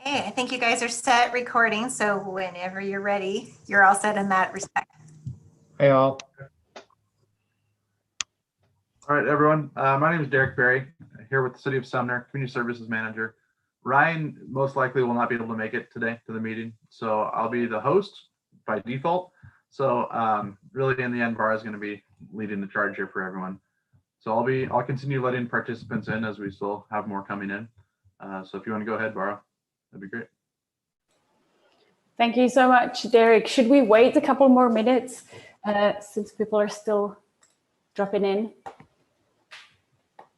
Okay, I think you guys are set recording, so whenever you're ready, you're all set in that respect. Hey all. All right, everyone. My name is Derek Berry, here with the City of Sumner, Community Services Manager. Ryan most likely will not be able to make it today to the meeting, so I'll be the host by default. So really, in the end, Bara is going to be leading the charge here for everyone. So I'll continue letting participants in as we still have more coming in. So if you want to go ahead, Bara, that'd be great. Thank you so much, Derek. Should we wait a couple more minutes since people are still dropping in?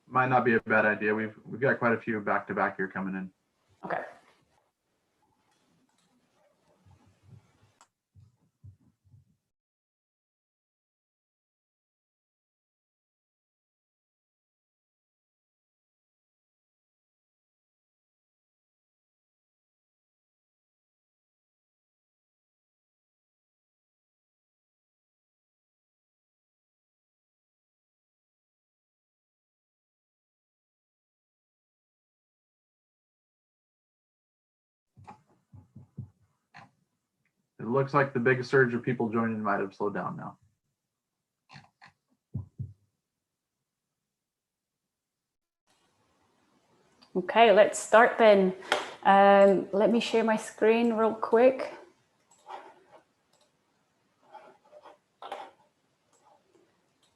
Might not be a bad idea. We've got quite a few back to back here coming in. Okay. It looks like the big surge of people joining might have slowed down now. Okay, let's start then. Let me share my screen real quick.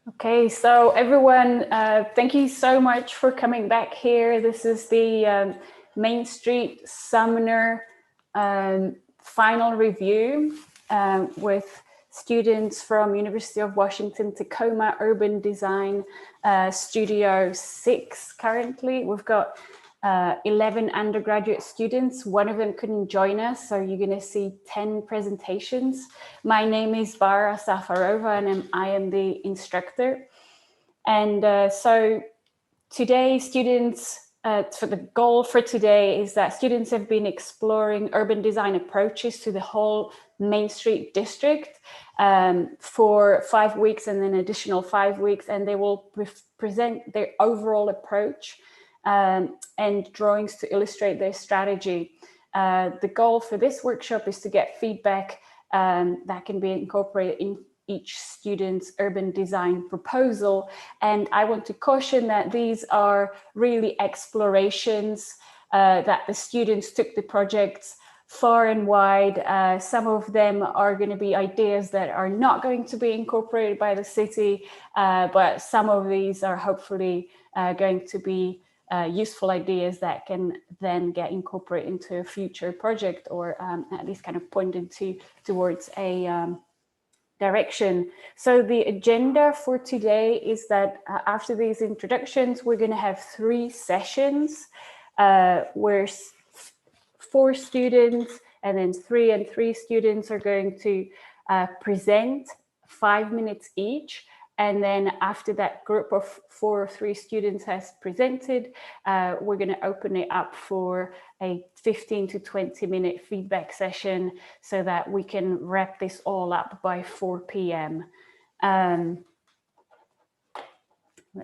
Okay, so everyone, thank you so much for coming back here. This is the Main Street Sumner final review with students from University of Washington Tacoma Urban Design Studio 6 currently. We've got 11 undergraduate students. One of them couldn't join us, so you're going to see 10 presentations. My name is Bara Safarova, and I am the instructor. And so today, students, for the goal for today is that students have been exploring urban design approaches to the whole Main Street district for 5 weeks and then additional 5 weeks, and they will present their overall approach and drawings to illustrate their strategy. The goal for this workshop is to get feedback that can be incorporated in each student's urban design proposal. And I want to caution that these are really explorations, that the students took the projects far and wide. Some of them are going to be ideas that are not going to be incorporated by the city, but some of these are hopefully going to be useful ideas that can then get incorporated into a future project, or at least kind of pointed towards a direction. So the agenda for today is that after these introductions, we're going to have 3 sessions where 4 students and then 3 and 3 students are going to present 5 minutes each. And then after that group of 4 or 3 students has presented, we're going to open it up for a 15 to 20 minute feedback session so that we can wrap this all up by 4 p.m. Let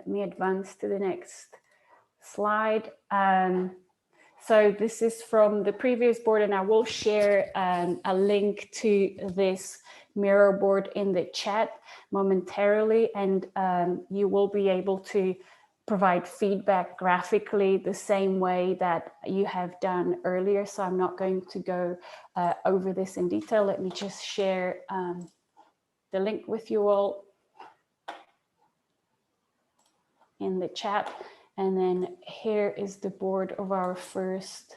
me advance to the next slide. So this is from the previous board, and I will share a link to this mirror board in the chat momentarily, and you will be able to provide feedback graphically the same way that you have done earlier. So I'm not going to go over this in detail. Let me just share the link with you all in the chat. And then here is the board of our first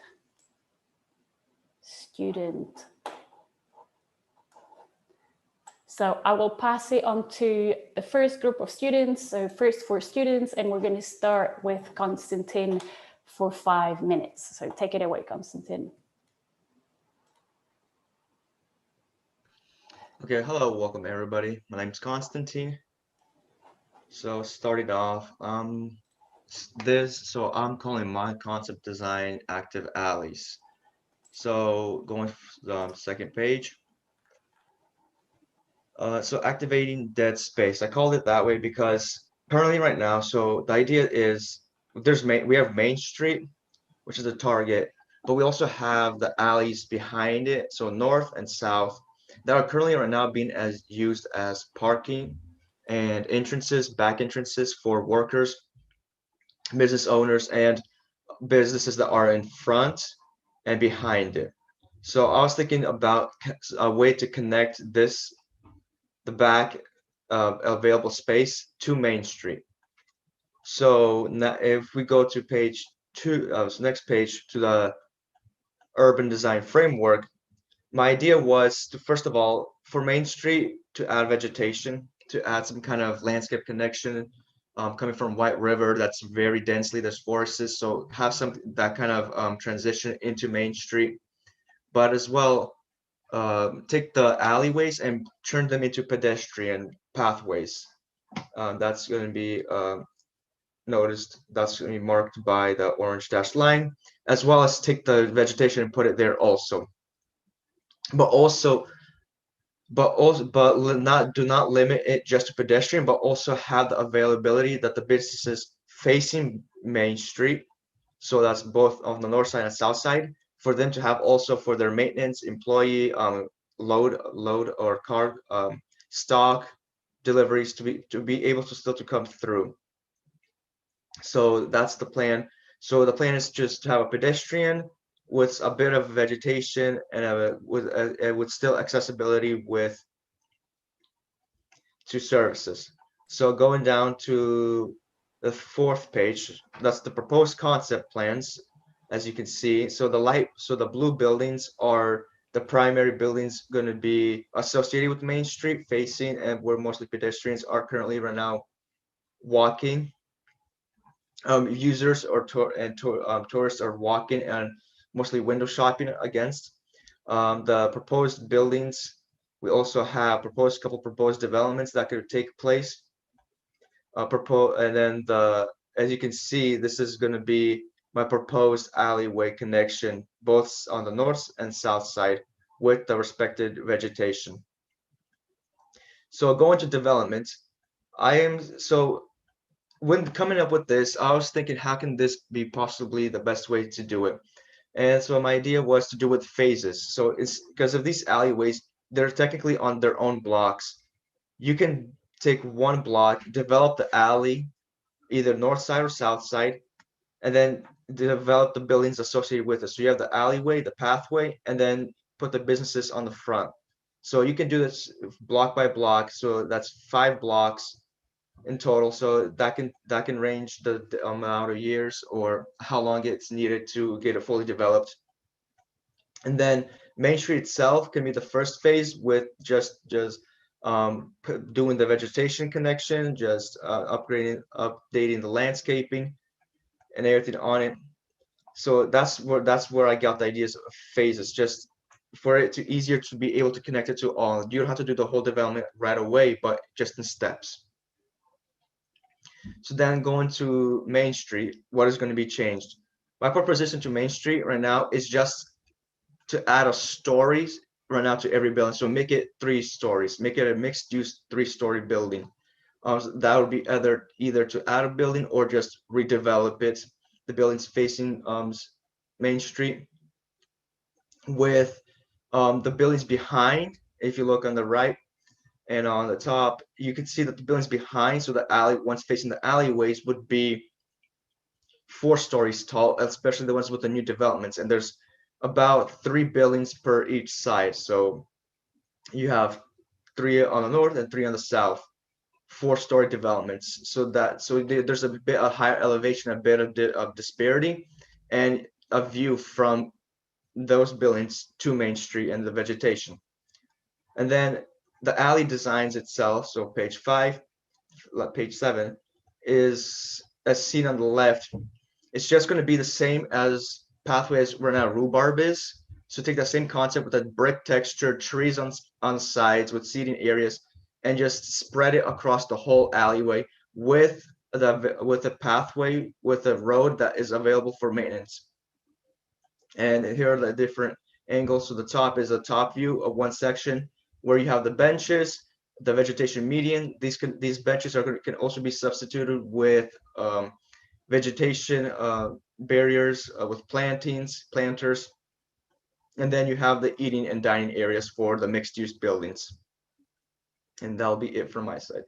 student. So I will pass it on to the first group of students, so first 4 students, and we're going to start with Konstantin for 5 minutes. So take it away, Konstantin. Okay, hello, welcome everybody. My name is Konstantin. So starting off, I'm calling my concept design active alleys. So going to the second page. So activating dead space. I called it that way because currently right now, so the idea is we have Main Street, which is the target, but we also have the alleys behind it, so north and south, that are currently right now being used as parking and entrances, back entrances for workers, business owners, and businesses that are in front and behind it. So I was thinking about a way to connect the back available space to Main Street. So now if we go to page 2, next page, to the urban design framework, my idea was to, first of all, for Main Street, to add vegetation, to add some kind of landscape connection, coming from White River, that's very densely, there's forests, so have some that kind of transition into Main Street, but as well, take the alleyways and turn them into pedestrian pathways. That's going to be noticed, that's going to be marked by the orange dashed line, as well as take the vegetation and put it there also. But not do not limit it just to pedestrian, but also have the availability that the businesses facing Main Street, so that's both on the north side and south side, for them to have also for their maintenance, employee, load or car, stock deliveries to be able to still to come through. So that's the plan. So the plan is just to have a pedestrian with a bit of vegetation and with still accessibility to services. So going down to the 4th page, that's the proposed concept plans, as you can see. So the blue buildings are the primary buildings going to be associated with Main Street facing, and where mostly pedestrians are currently right now walking. Users or tourists are walking and mostly window shopping against. The proposed buildings, we also have couple proposed developments that could take place. And then as you can see, this is going to be my proposed alleyway connection, both on the north and south side, with the respected vegetation. So going to development, when coming up with this, I was thinking, how can this be possibly the best way to do it? And so my idea was to do it phases. So it's because of these alleyways, they're technically on their own blocks. You can take one block, develop the alley, either north side or south side, and then develop the buildings associated with it. So you have the alleyway, the pathway, and then put the businesses on the front. So you can do this block by block. So that's 5 blocks in total. So that can range the amount of years or how long it's needed to get it fully developed. And then Main Street itself can be the first phase with just doing the vegetation connection, just updating the landscaping and everything on it. So that's where I got the ideas of phases, just for it to easier to be able to connect it to all. You don't have to do the whole development right away, but just in steps. So then going to Main Street, what is going to be changed? My proposition to Main Street right now is just to add a stories right now to every building. So make it 3 stories, make it a mixed use 3-story building. That would be either to add a building or just redevelop it, the buildings facing Main Street, with the buildings behind. If you look on the right and on the top, you can see that the buildings behind, so the alley ones facing the alleyways, would be 4 stories tall, especially the ones with the new developments. And there's about 3 buildings per each side. So you have 3 on the north and 3 on the south, 4-story developments. So there's a bit of higher elevation, a bit of disparity, and a view from those buildings to Main Street and the vegetation. And then the alley designs itself, so page 7, is as seen on the left. It's just going to be the same as pathway as right now Rhubarb is. So take that same concept with a brick texture, trees on sides with seating areas, and just spread it across the whole alleyway with a pathway, with a road that is available for maintenance. And here are the different angles. So the top is a top view of one section where you have the benches, the vegetation median. These benches can also be substituted with vegetation barriers with planters. And then you have the eating and dining areas for the mixed-use buildings. And that'll be it from my side.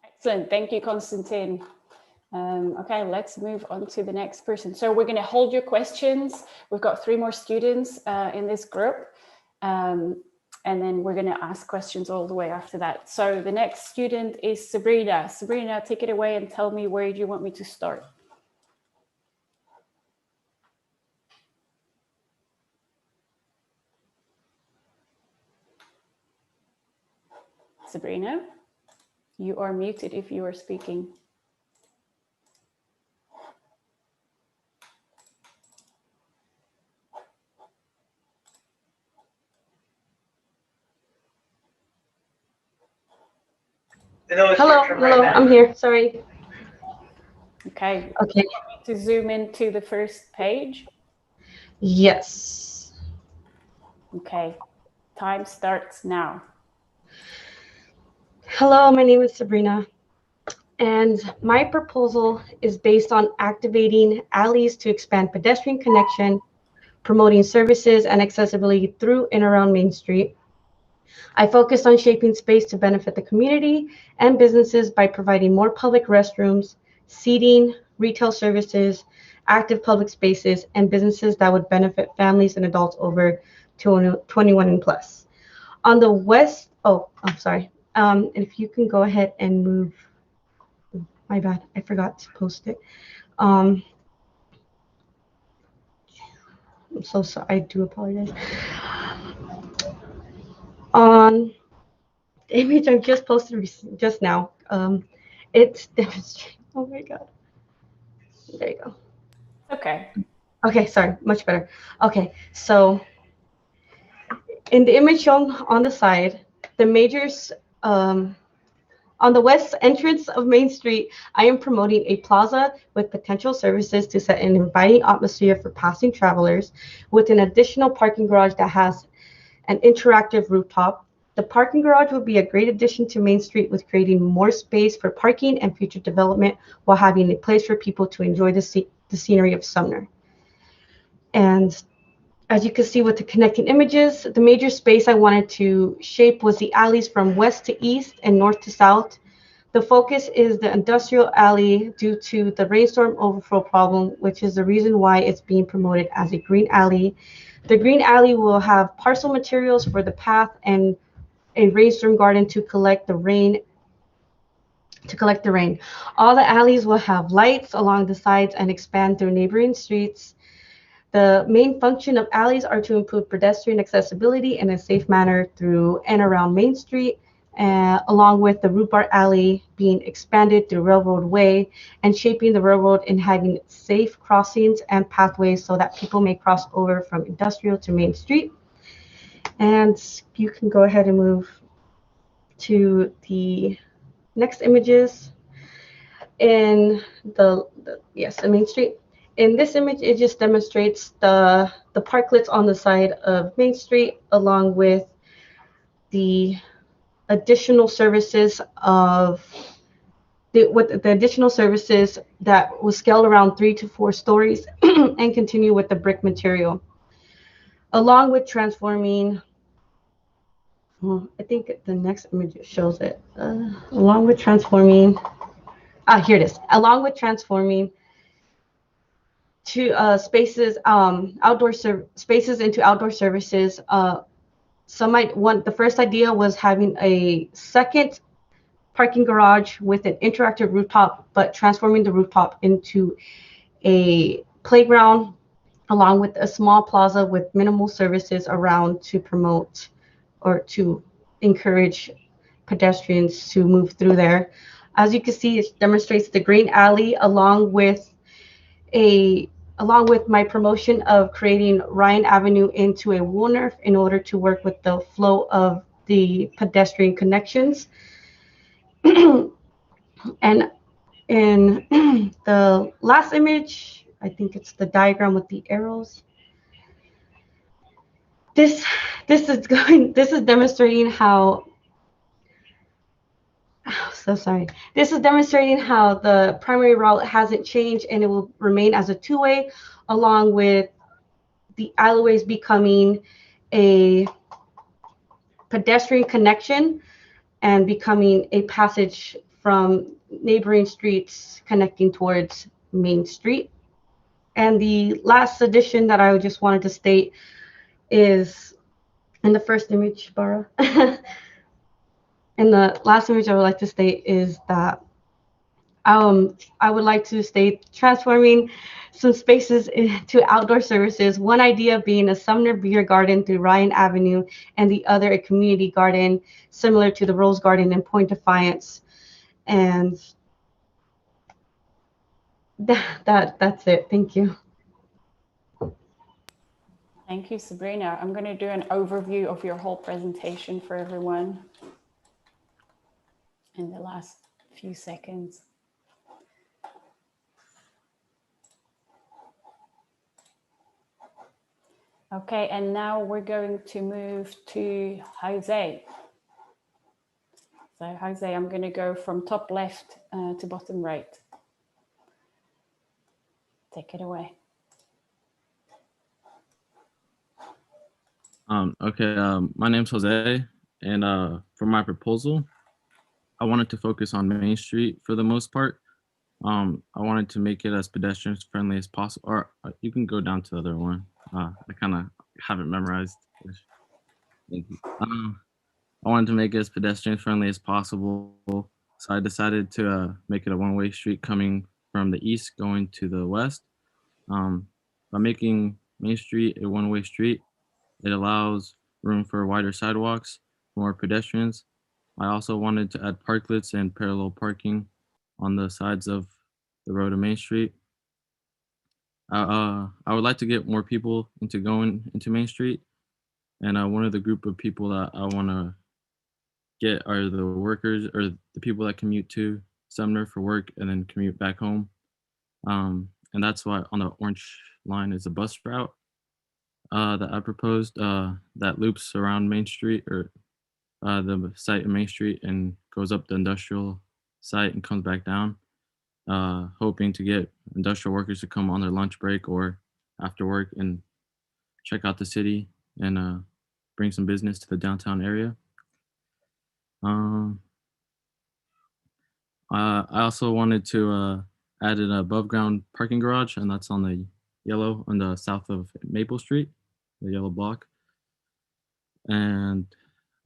Excellent. Thank you, Konstantin. Okay, let's move on to the next person. So we're going to hold your questions. We've got 3 more students in this group. And then we're going to ask questions all the way after that. So the next student is Sabrina. Sabrina, take it away and tell me where you want me to start. Sabrina, you are muted if you are speaking. Hello, I'm here. Sorry. Okay. Okay. To zoom into the first page. Yes. Okay. Time starts now. Hello, my name is Sabrina, and my proposal is based on activating alleys to expand pedestrian connection, promoting services and accessibility through and around Main Street. I focused on shaping space to benefit the community and businesses by providing more public restrooms, seating, retail services, active public spaces, and businesses that would benefit families and adults over 21 and plus. On the west, I'm sorry. If you can go ahead and move, my bad, I forgot to post it. I'm so sorry, I do apologize. On the image I just posted just now, it's demonstrating, oh my God. There you go. Okay. Okay, sorry, much better. Okay, so in the image shown on the side, the majors, on the west entrance of Main Street, I am promoting a plaza with potential services to set an inviting atmosphere for passing travelers with an additional parking garage that has an interactive rooftop. The parking garage would be a great addition to Main Street with creating more space for parking and future development while having a place for people to enjoy the scenery of Sumner. And as you can see with the connecting images, the major space I wanted to shape was the alleys from west to east and north to south. The focus is the industrial alley due to the rainstorm overflow problem, which is the reason why it's being promoted as a green alley. The green alley will have parcel materials for the path and a rainstorm garden to collect the rain. All the alleys will have lights along the sides and expand through neighboring streets. The main function of alleys are to improve pedestrian accessibility in a safe manner through and around Main Street, along with the Rhubarb Alley being expanded through Railroad Way and shaping the railroad and having safe crossings and pathways so that people may cross over from Industrial to Main Street. And you can go ahead and move to the next images in the Main Street. In this image, it just demonstrates the parklets on the side of Main Street, along with the additional services the additional services that was scaled around 3 to 4 stories and continue with the brick material, along with transforming. I think the next image shows it. Along with transforming. Here it is. Along with transforming to spaces, spaces into outdoor services. The first idea was having a second parking garage with an interactive rooftop, but transforming the rooftop into a playground, along with a small plaza with minimal services around to promote or to encourage pedestrians to move through there. As you can see, it demonstrates the green alley along with my promotion of creating Ryan Avenue into a Woolner in order to work with the flow of the pedestrian connections. And in the last image, I think it's the diagram with the arrows. This is demonstrating how So sorry. This is demonstrating how the primary route hasn't changed and it will remain as a two-way, along with the alleyways becoming a pedestrian connection and becoming a passage from neighboring streets connecting towards Main Street. And the last addition that I just wanted to state is in the first image, Bara. And the last image I would like to state is that I would like to state transforming some spaces into outdoor services. One idea being a Sumner beer garden through Ryan Avenue, and the other a community garden similar to the Rose Garden in Point Defiance. And that's it. Thank you. Thank you, Sabrina. I'm going to do an overview of your whole presentation for everyone in the last few seconds. Okay, and now we're going to move to Jose. So Jose, I'm going to go from top left to bottom right. Take it away. My name's Jose, and for my proposal, I wanted to focus on Main Street for the most part. I wanted to make it as pedestrian friendly as possible, or you can go down to the other one. I kind of have it memorized. Thank you. I wanted to make it as pedestrian friendly as possible, so I decided to make it a one-way street coming from the east going to the west. By making Main Street a one-way street, it allows room for wider sidewalks, more pedestrians. I also wanted to add parklets and parallel parking on the sides of the road to Main Street. I would like to get more people into going into Main Street, and one of the group of people that I want to get are the workers or the people that commute to Sumner for work and then commute back home. And that's why on the orange line is a bus route that I proposed that loops around Main Street or the site in Main Street and goes up the industrial site and comes back down, hoping to get industrial workers to come on their lunch break or after work and check out the city and bring some business to the downtown area. I also wanted to add an above ground parking garage, and that's on the yellow on the south of Maple Street, the yellow block. And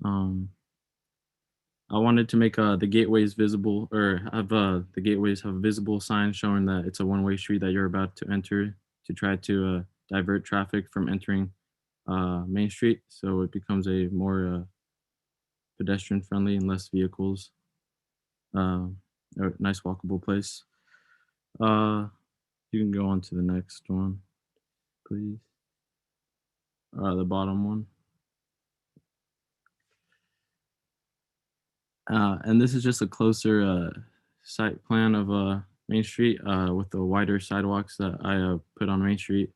I wanted to make the gateways visible, or have the gateways have a visible sign showing that it's a one-way street that you're about to enter, to try to divert traffic from entering Main Street, so it becomes a more pedestrian friendly and less vehicles. A nice walkable place. You can go on to the next one, please. The bottom one. And this is just a closer site plan of Main Street with the wider sidewalks that I put on Main Street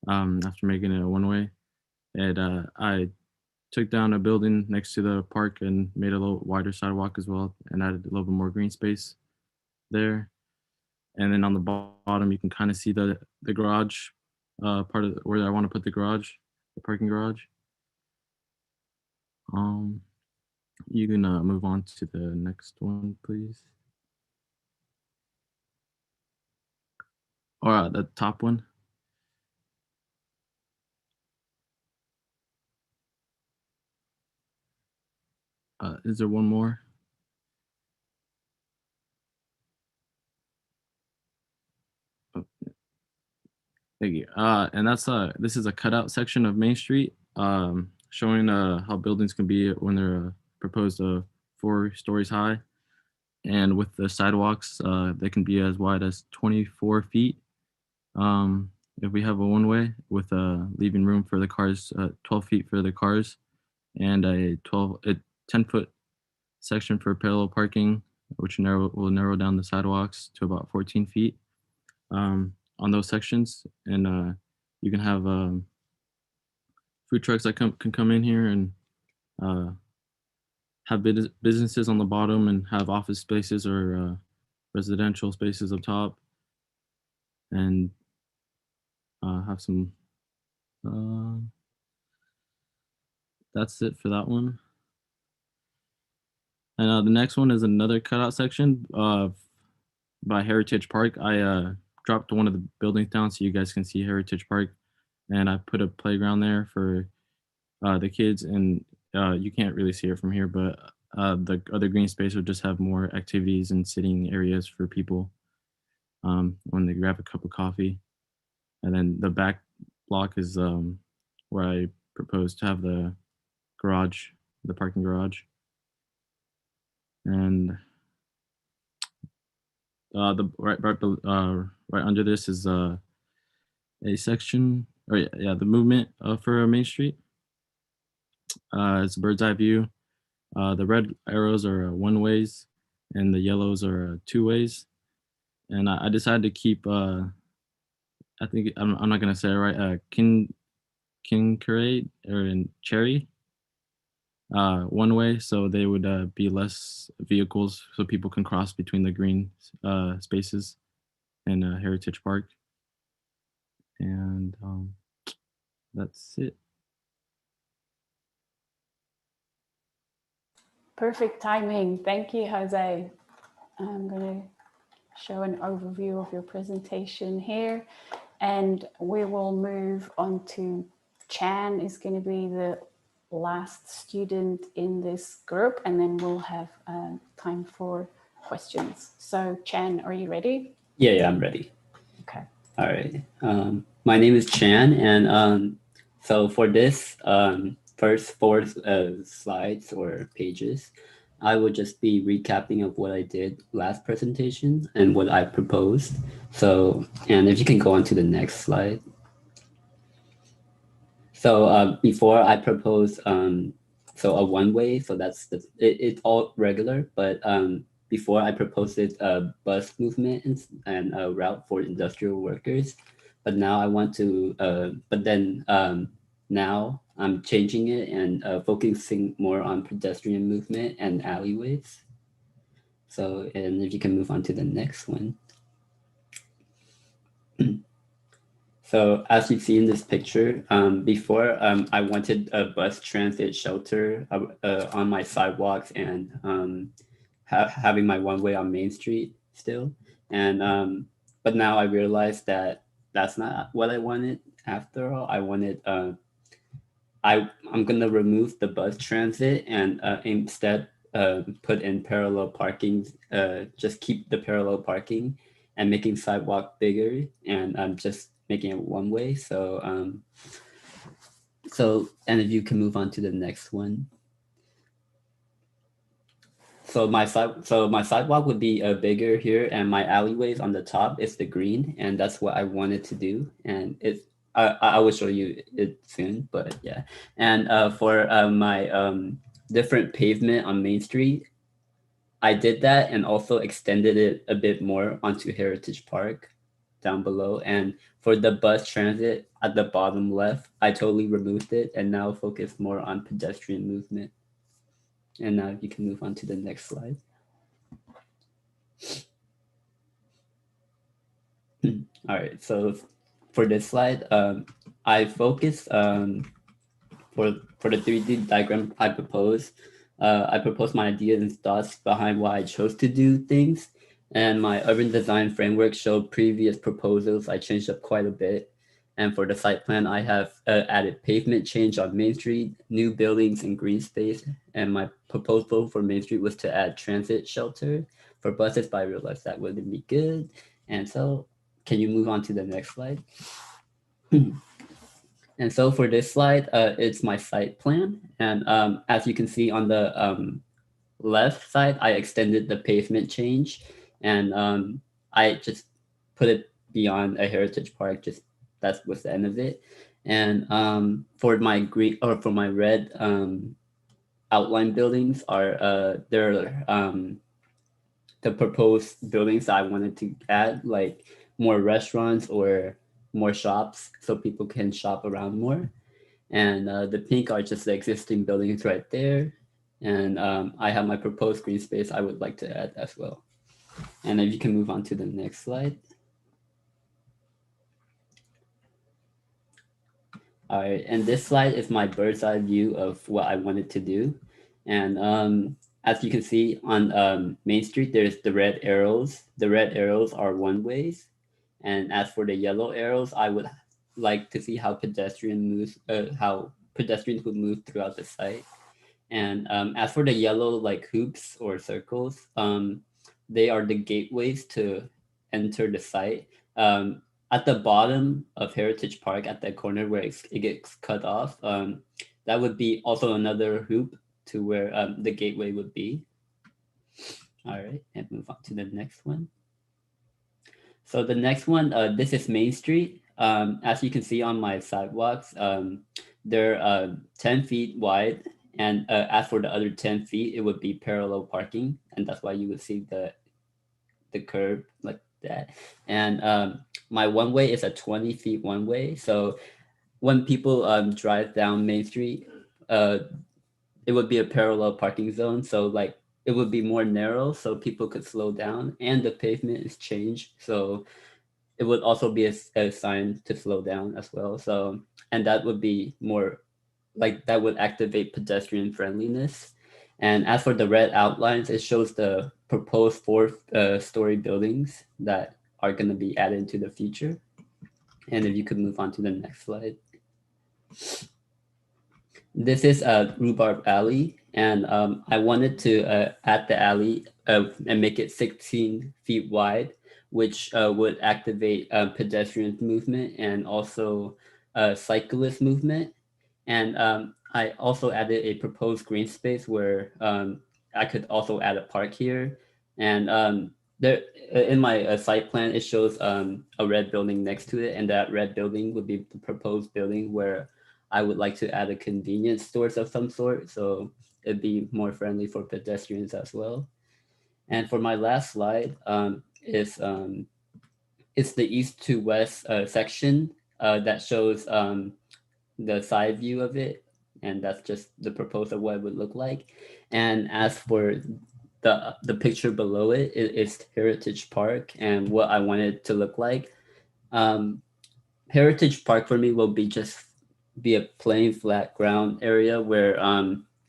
after making it a one-way. And I took down a building next to the park and made a little wider sidewalk as well and added a little bit more green space there. And then on the bottom, you can kind of see the garage part of where I want to put the garage, the parking garage. You can move on to the next one, please. Or the top one. Is there one more? Oh, thank you. And that's this is a cutout section of Main Street, showing how buildings can be when they're proposed 4 stories high, and with the sidewalks, they can be as wide as 24 feet. If we have a one-way with leaving room for the cars, 12 feet for the cars, and a 10-foot section for parallel parking, which will narrow down the sidewalks to about 14 feet on those sections. And you can have food trucks that can come in here and have businesses on the bottom and have office spaces or residential spaces up top, and have some. That's it for that one. And the next one is another cutout section by Heritage Park. I dropped one of the buildings down so you guys can see Heritage Park, and I put a playground there for the kids. And you can't really see it from here, but the other green space would just have more activities and sitting areas for people when they grab a cup of coffee. And then the back block is where I propose to have the garage, the parking garage. And the right under this is a section, or yeah, the movement for Main Street. It's a bird's eye view. The red arrows are one ways, and the yellows are two ways. And I decided to keep. I think I'm not gonna say it right. Kincaid or in Cherry. One way, so they would be less vehicles, so people can cross between the green spaces in Heritage Park. And that's it. Perfect timing. Thank you, Jose. I'm going to show an overview of your presentation here, and we will move on to Chan is going to be the last student in this group, and then we'll have time for questions. So Chan, are you ready? Yeah, I'm ready. Okay. All right. My name is Chan, and so for this first four slides or pages, I will just be recapping of what I did last presentation and what I proposed. So, and if you can go on to the next slide. So before I proposed, so a one-way, so that's it's all regular, but before I proposed it a bus movement and a route for industrial workers, but now I want to, but then now I'm changing it and focusing more on pedestrian movement and alleyways. So, and if you can move on to the next one. So as you see in this picture, before I wanted a bus transit shelter on my sidewalks and having my one way on Main Street still. And but now I realized that that's not what I wanted after all. I wanted, I'm gonna remove the bus transit and instead put in parallel parking, just keep the parallel parking and making sidewalk bigger and just making it one way. So, and if you can move on to the next one. So my sidewalk would be bigger here, and my alleyways on the top is the green, and that's what I wanted to do. And I will show you it soon, but yeah. And for my different pavement on Main Street, I did that and also extended it a bit more onto Heritage Park down below. And for the bus transit at the bottom left, I totally removed it and now focus more on pedestrian movement. And now you can move on to the next slide. All right, so for this slide, I focused for the 3D diagram I proposed my ideas and thoughts behind why I chose to do things. And my urban design framework showed previous proposals I changed up quite a bit. And for the site plan, I have added pavement change on Main Street, new buildings and green space. And my proposal for Main Street was to add transit shelter for buses, but I realized that wouldn't be good. And so can you move on to the next slide? And so for this slide, it's my site plan. And as you can see on the left side, I extended the pavement change and I just put it beyond a heritage park, just that was the end of it. And for my green or for my red outline buildings are they're the proposed buildings that I wanted to add, like more restaurants or more shops so people can shop around more. And the pink are just the existing buildings right there. And I have my proposed green space I would like to add as well. And if you can move on to the next slide. All right, and this slide is my bird's eye view of what I wanted to do. And as you can see on Main Street, there's the red arrows. The red arrows are one ways. And as for the yellow arrows, I would like to see how pedestrians would move throughout the site. And as for the yellow like hoops or circles, they are the gateways to enter the site. At the bottom of Heritage Park, at that corner where it gets cut off, that would be also another hoop to where the gateway would be. All right, and move on to the next one. So the next one, this is Main Street. As you can see on my sidewalks, they're 10 feet wide. And as for the other 10 feet, it would be parallel parking. And that's why you would see the curb like that. And my one way is a 20 feet one way. So when people drive down Main Street, it would be a parallel parking zone. So like it would be more narrow so people could slow down, and the pavement is changed. So it would also be a sign to slow down as well. So, and that would be more like that would activate pedestrian friendliness. And as for the red outlines, it shows the proposed 4-story buildings that are going to be added to the future. And if you could move on to the next slide. This is Rhubarb Alley, and I wanted to add the alley and make it 16 feet wide, which would activate pedestrian movement and also cyclist movement. And I also added a proposed green space where I could also add a park here. And there, in my site plan, it shows a red building next to it, and that red building would be the proposed building where I would like to add a convenience stores of some sort. So it'd be more friendly for pedestrians as well. And for my last slide it's the east to west section that shows the side view of it. And that's just the proposal of what it would look like. And as for the picture below it, it is Heritage Park and what I want it to look like. Heritage Park for me will be a plain flat ground area where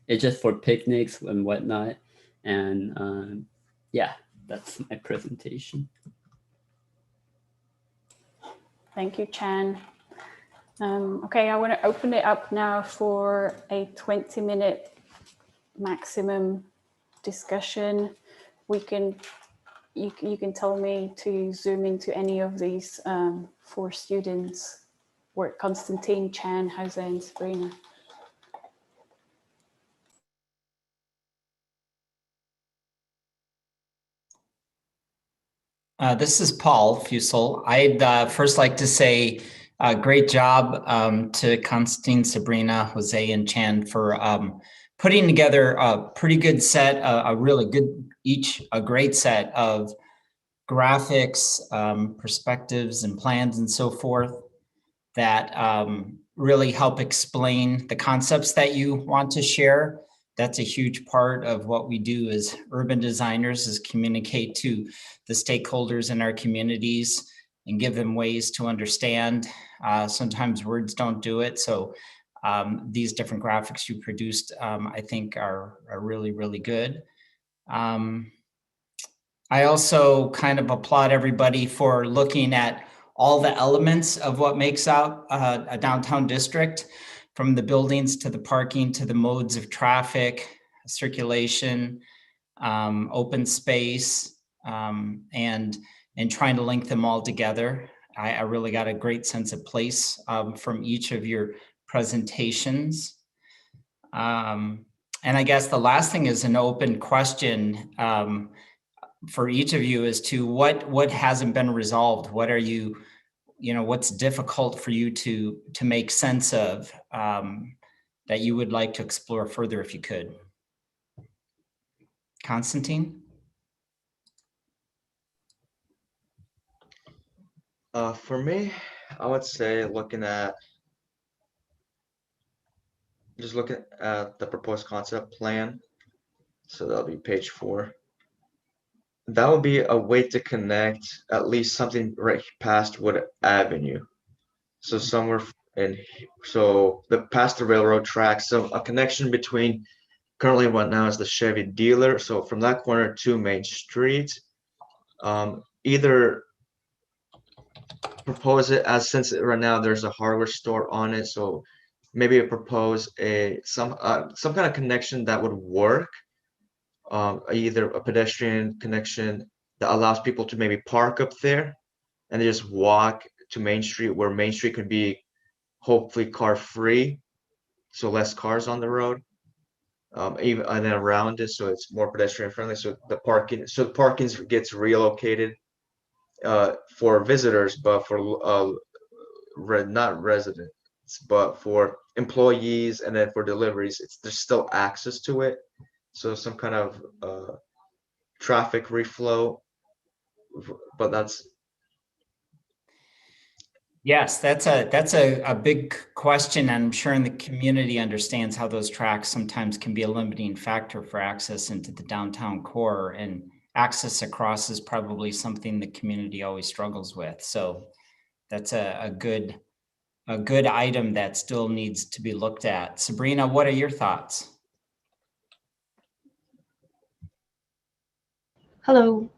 it's just for picnics and whatnot. And yeah, that's my presentation. Thank you, Chan. Okay, I want to open it up now for a 20-minute maximum discussion. You can tell me to zoom into any of these 4 students. Work Constantine, Chan, Jose, and Sabrina. This is Paul Fusel. I'd first like to say great job to Constantine, Sabrina, Jose, and Chan for putting together a pretty good set, a great set of graphics, perspectives, and plans and so forth that really help explain the concepts that you want to share. That's a huge part of what we do as urban designers, is communicate to the stakeholders in our communities and give them ways to understand. Sometimes words don't do it. So these different graphics you produced, I think are really, really good. I also kind of applaud everybody for looking at all the elements of what makes out a downtown district, from the buildings to the parking to the modes of traffic, circulation, open space, and trying to link them all together. I really got a great sense of place from each of your presentations. And I guess the last thing is an open question for each of you as to what hasn't been resolved. What are you, what's difficult for you to make sense of that you would like to explore further if you could? Constantine? For me, I would say looking at the proposed concept plan, So that'll be page 4. That would be a way to connect at least something right past Wood Avenue. So somewhere so the past the railroad tracks, so a connection between currently what now is the Chevy dealer. So from that corner to Main Street, either propose it as, since right now there's a hardware store on it, so maybe propose some kind of connection that would work. Either a pedestrian connection that allows people to maybe park up there and they just walk to Main Street, where Main Street could be hopefully car free, so less cars on the road. Even and then around it, so it's more pedestrian friendly. So the parking gets relocated for visitors, but for not residents, but for employees, and then for deliveries, there's still access to it. So some kind of traffic reflow, but that's. Yes, that's a big question. I'm sure in the community understands how those tracks sometimes can be a limiting factor for access into the downtown core, and access across is probably something the community always struggles with. So that's a good item that still needs to be looked at. Sabrina, what are your thoughts? Hello.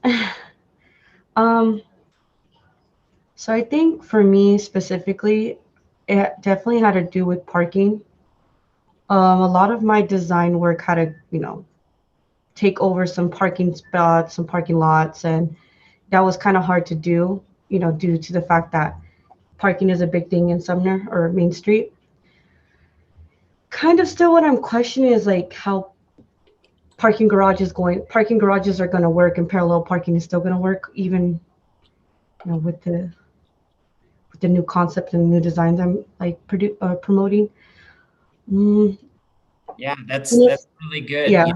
So I think for me specifically, it definitely had to do with parking. A lot of my design work had to, take over some parking spots, some parking lots, and that was kind of hard to do, due to the fact that parking is a big thing in Sumner or Main Street. Kind of still what I'm questioning is like how parking garages are going to work, and parallel parking is still going to work, even with the new concepts and new designs I'm like promoting. Yeah, that's Yes. really good. Yeah.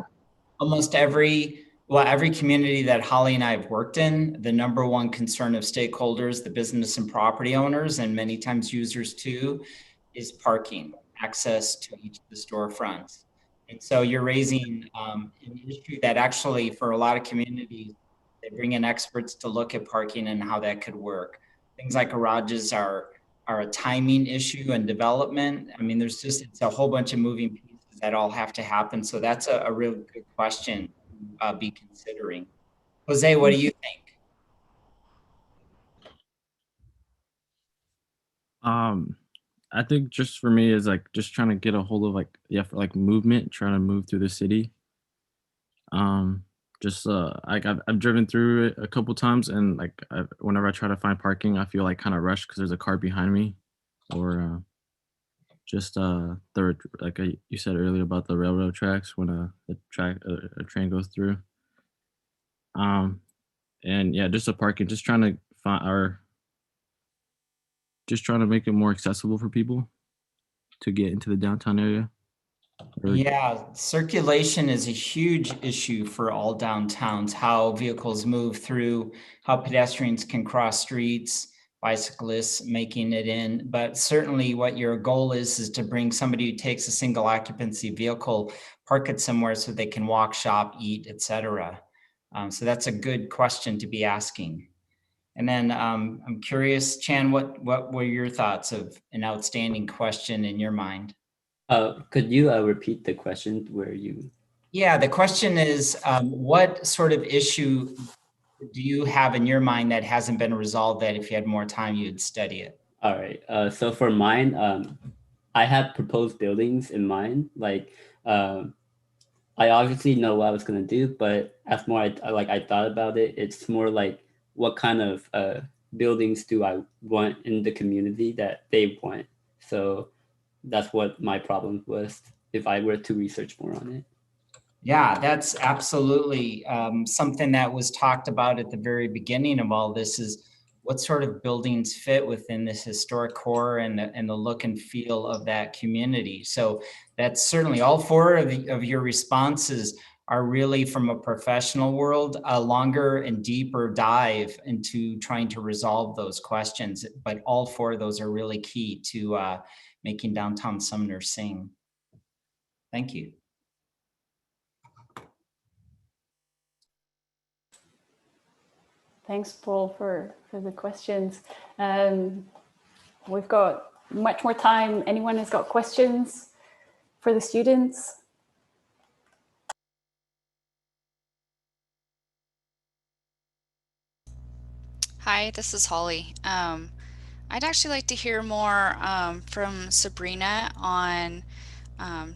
Almost every community that Holly and I have worked in, the number one concern of stakeholders, the business and property owners, and many times users too, is parking, access to each of the storefronts. And so you're raising an issue that actually for a lot of communities, they bring in experts to look at parking and how that could work. Things like garages are a timing issue and development. I mean, it's a whole bunch of moving pieces that all have to happen. So that's a real good question to be considering. Jose, what do you think? I think just for me is like just trying to get a hold of for like movement, trying to move through the city. Just like I've driven through it a couple times, and like whenever I try to find parking, I feel like kind of rushed because there's a car behind me, or just you said earlier about the railroad tracks when a train goes through. And yeah, just a parking, just trying to just trying to make it more accessible for people to get into the downtown area. Yeah, circulation is a huge issue for all downtowns, how vehicles move through, how pedestrians can cross streets, bicyclists making it in. But certainly what your goal is to bring somebody who takes a single occupancy vehicle, park it somewhere so they can walk, shop, eat, etc. So that's a good question to be asking. And then I'm curious, Chan, what were your thoughts of an outstanding question in your mind? Could you repeat the question where you? Yeah, the question is, what sort of issue do you have in your mind that hasn't been resolved that if you had more time, you'd study it? All right. So for mine, I had proposed buildings in mind. Like, I obviously know what I was gonna do, but as more I thought about it, it's more like what kind of buildings do I want in the community that they want. So that's what my problem was if I were to research more on it. Yeah, that's absolutely something that was talked about at the very beginning of all this is what sort of buildings fit within this historic core and the look and feel of that community. So that's certainly all 4 of your responses are really from a professional world, a longer and deeper dive into trying to resolve those questions. But all 4 of those are really key to making downtown Sumner sing. Thank you. Thanks, Paul, for the questions. We've got much more time. Anyone has got questions for the students? Hi, this is Holly. I'd actually like to hear more from Sabrina on,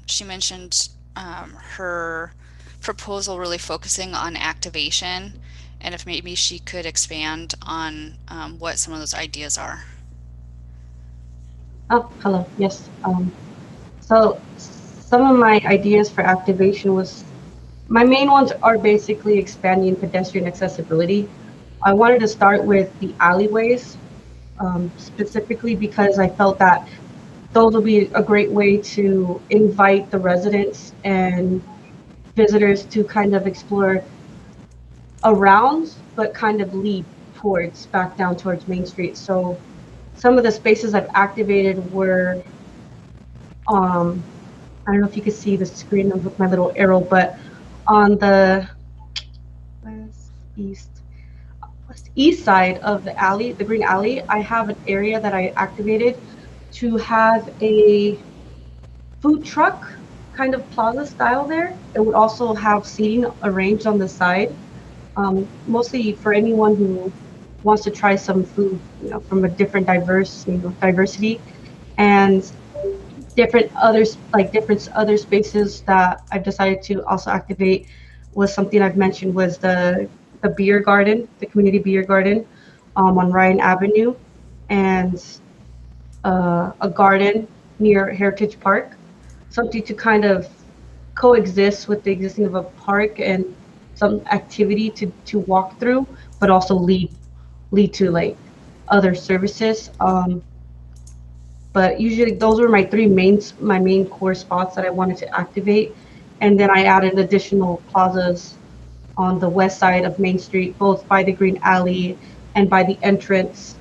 she mentioned her proposal really focusing on activation, and if maybe she could expand on what some of those ideas are. Oh, hello. Yes. So some of my ideas for activation was, my main ones are basically expanding pedestrian accessibility. I wanted to start with the alleyways, specifically because I felt that those will be a great way to invite the residents and visitors to kind of explore around, but kind of lead towards back down towards Main Street. So some of the spaces I've activated were, I don't know if you can see the screen with my little arrow, but on the east side of the alley, the green alley, I have an area that I activated to have a food truck kind of plaza style there. It would also have seating arranged on the side, mostly for anyone who wants to try some food, from a different diversity, and different others, like different other spaces that I've decided to also activate. Was something I've mentioned was the beer garden, the community beer garden, on Ryan Avenue, and a garden near Heritage Park, something to kind of coexist with the existing of a park and some activity to walk through, but also lead to like other services. But usually those were my main core spots that I wanted to activate, and then I added additional plazas on the west side of Main Street, both by the Green Alley and by the entrance,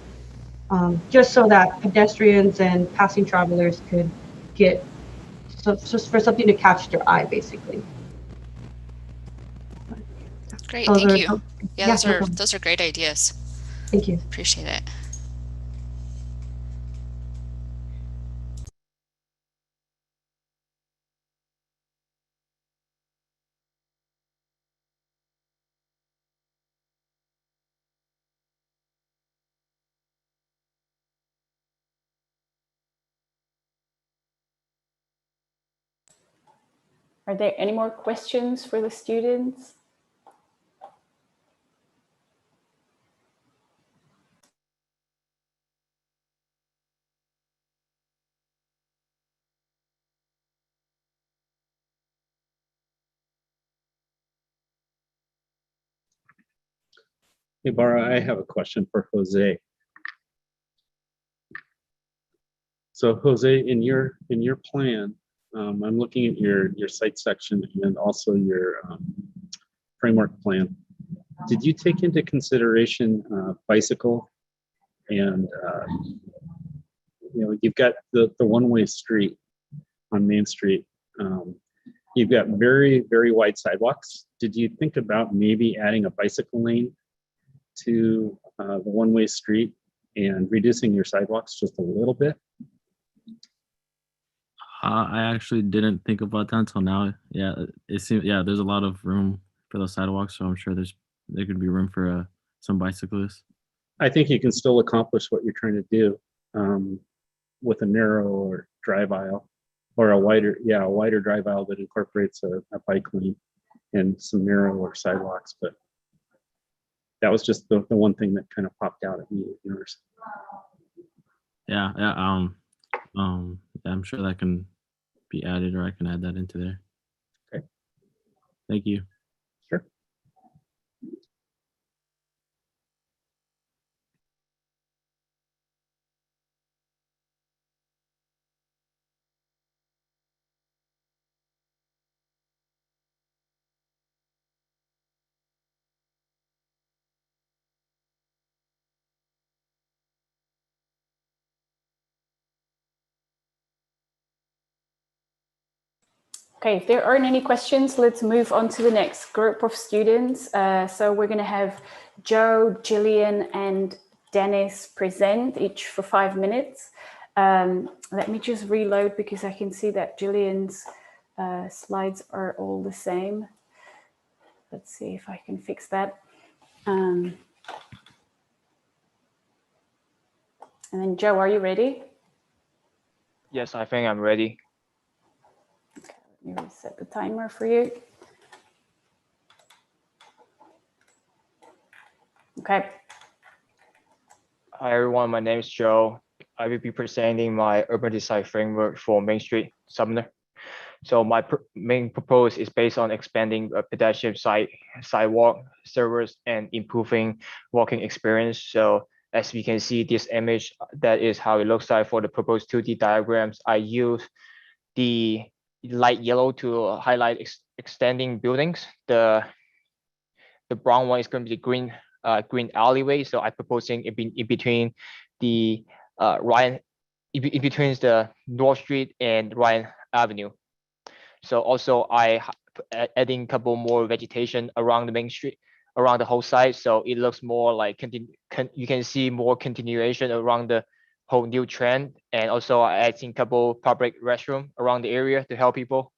just so that pedestrians and passing travelers could get, so just for something to catch their eye, basically. Great, Those thank are, you. Yeah, yeah, no problem. those are great ideas. Thank you. Appreciate it. Are there any more questions for the students? Hey, Bara, I have a question for Jose. So Jose, in your plan, I'm looking at your site section and also your framework plan. Did you take into consideration bicycle and you've got the one-way street on Main Street. You've got very, very wide sidewalks. Did you think about maybe adding a bicycle lane to the one-way street and reducing your sidewalks just a little bit? I actually didn't think about that until now. Yeah, it seems, yeah, there's a lot of room for those sidewalks, so I'm sure there could be room for some bicyclists. I think you can still accomplish what you're trying to do with a narrow or drive aisle, or a wider drive aisle that incorporates a bike lane and some narrower sidewalks. But that was just the one thing that kind of popped out at me with yours. Yeah, I'm sure that can be added, or I can add that into there. Okay. Thank you. Sure. Okay, if there aren't any questions, let's move on to the next group of students. So we're going to have Joe, Gillian, and Dennis present, each for 5 minutes. Let me just reload because I can see that Gillian's slides are all the same. Let's see if I can fix that. And then Joe, are you ready? Yes, I think I'm ready. Okay, let me reset the timer for you. Okay. Hi everyone, my name is Joe. I will be presenting my urban design framework for Main Street, Sumner. So my main purpose is based on expanding a pedestrian sidewalk service and improving walking experience. So as we can see this image, that is how it looks like for the proposed 2D diagrams. I use the light yellow to highlight extending buildings. The brown one is going to be the green alleyway. So I'm proposing in between the Ryan, in between the North Street and Ryan Avenue. So also I adding a couple more vegetation around the Main Street, around the whole site. So it looks more like you can see more continuation around the whole new trend. And also I adding a couple public restroom around the area to help people.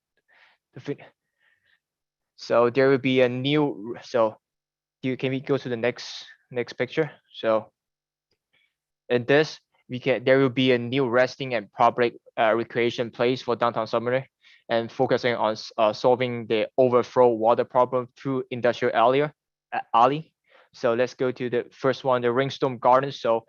So there will be a new, so can we go to the next picture? So in this, there will be a new resting and public recreation place for downtown Sumner, and focusing on solving the overflow water problem through industrial alley. So let's go to the first one, the Ringstone Garden. So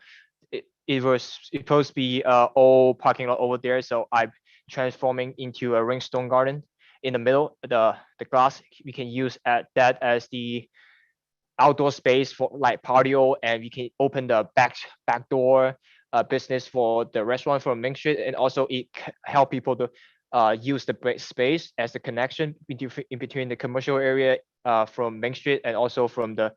it was supposed to be old parking lot over there. So I'm transforming into a Ringstone Garden. In the middle, the glass, we can use that as the outdoor space for like patio, and we can open the back door business for the restaurant from Main Street, and also it help people to use the space as the connection in between the commercial area from Main Street and also from the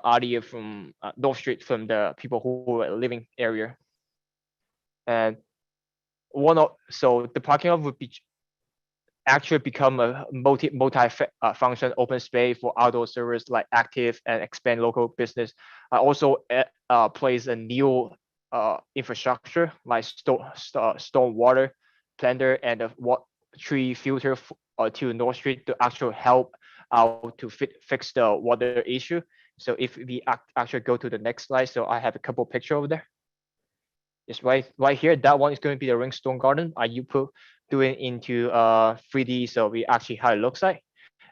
area from North Street, from the people who are living area. And so the parking lot would be actually become a multi-function open space for outdoor service like active and expand local business. I also place a new infrastructure like stormwater planter and a tree filter to North Street to actually help out to fix the water issue. So if we actually go to the next slide, so I have a couple pictures over there. It's right here. That one is going to be the Ringstone Garden. Do it into 3D, so we actually how it looks like.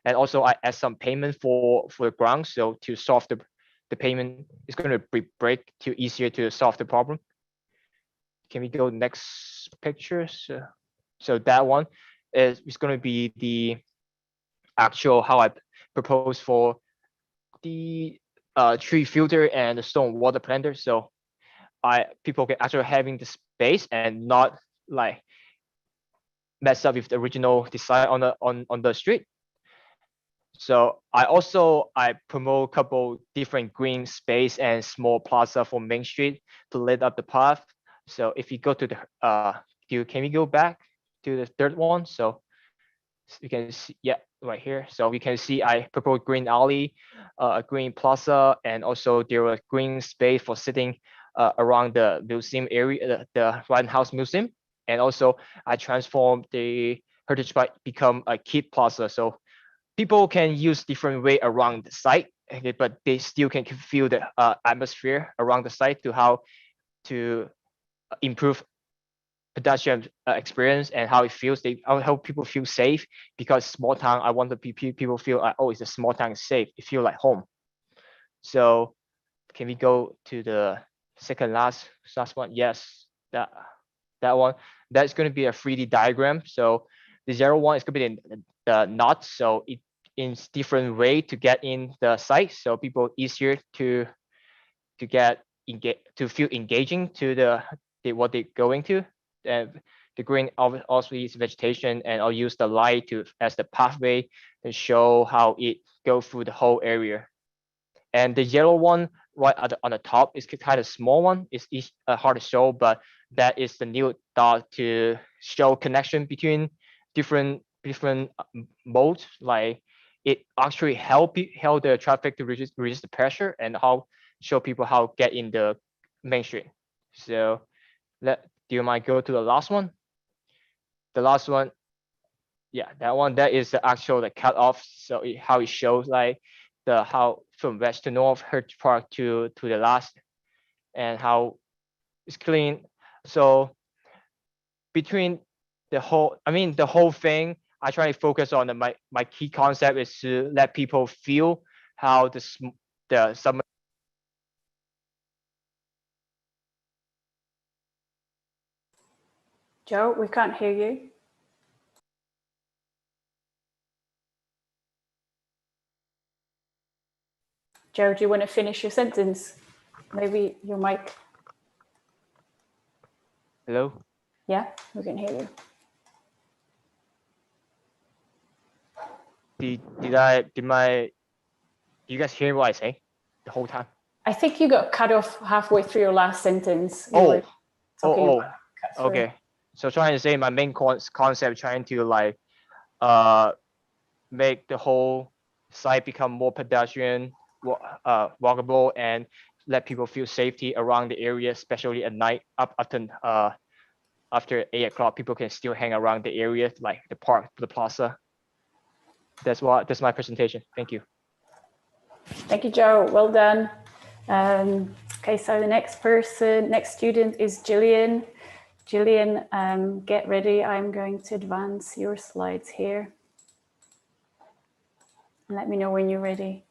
And also I add some payment for the ground, so to solve the payment is going to be break to easier to solve the problem. Can we go next picture? So that one is going to be the actual how I propose for the tree filter and the stone water planter. So people can actually having the space and not like mess up with the original design on the street. So I promote a couple different green space and small plaza for Main Street to lit up the path. So if you go to the can we go back to the third one? So you can see, yeah, right here. So we can see I propose green alley, a green plaza, and also there was green space for sitting around the museum area, the White House Museum. And also I transformed the Heritage Park become a kid plaza. So people can use different way around the site, but they still can feel the atmosphere around the site to how to improve pedestrian experience and how it feels. I help people feel safe, because small town, I want the people feel like, oh, it's a small town, it's safe. It feel like home. So can we go to the second last one? Yes, that one. That's going to be a 3D diagram. So the 01 is going to be the knot. So it in different way to get in the site, so people easier to feel engaging to the what they're going to. And the green also is vegetation, and I'll use the light as the pathway to show how it go through the whole area. And the yellow one right on the top is kind of small one. It's hard to show, but that is the new dot to show connection between different different modes, like it actually help the traffic to reduce the pressure and how show people how get in the main street. So do you mind go to the last one? The last one, yeah, that is the actual cut off. So how it shows like the how from west to north, Hertz Park to the last, and how it's clean. So between the whole thing, I try to focus on my key concept is to let people feel how the summer. Joe, we can't hear you. Joe, do you want to finish your sentence? Maybe your mic. Hello? Yeah, we can hear you. Did you guys hear what I say the whole time? I think you got cut off halfway through your last sentence. You were talking about cut through. Okay. So trying to say my main concept, trying to like make the whole site become more pedestrian, walkable, and let people feel safety around the area, especially at night. Up after 8 o'clock, people can still hang around the area, like the park, the plaza. That's my presentation. Thank you. Thank you, Joe. Well done. Okay, so the next student is Jillian. Jillian, get ready. I'm going to advance your slides here. And let me know when you're ready.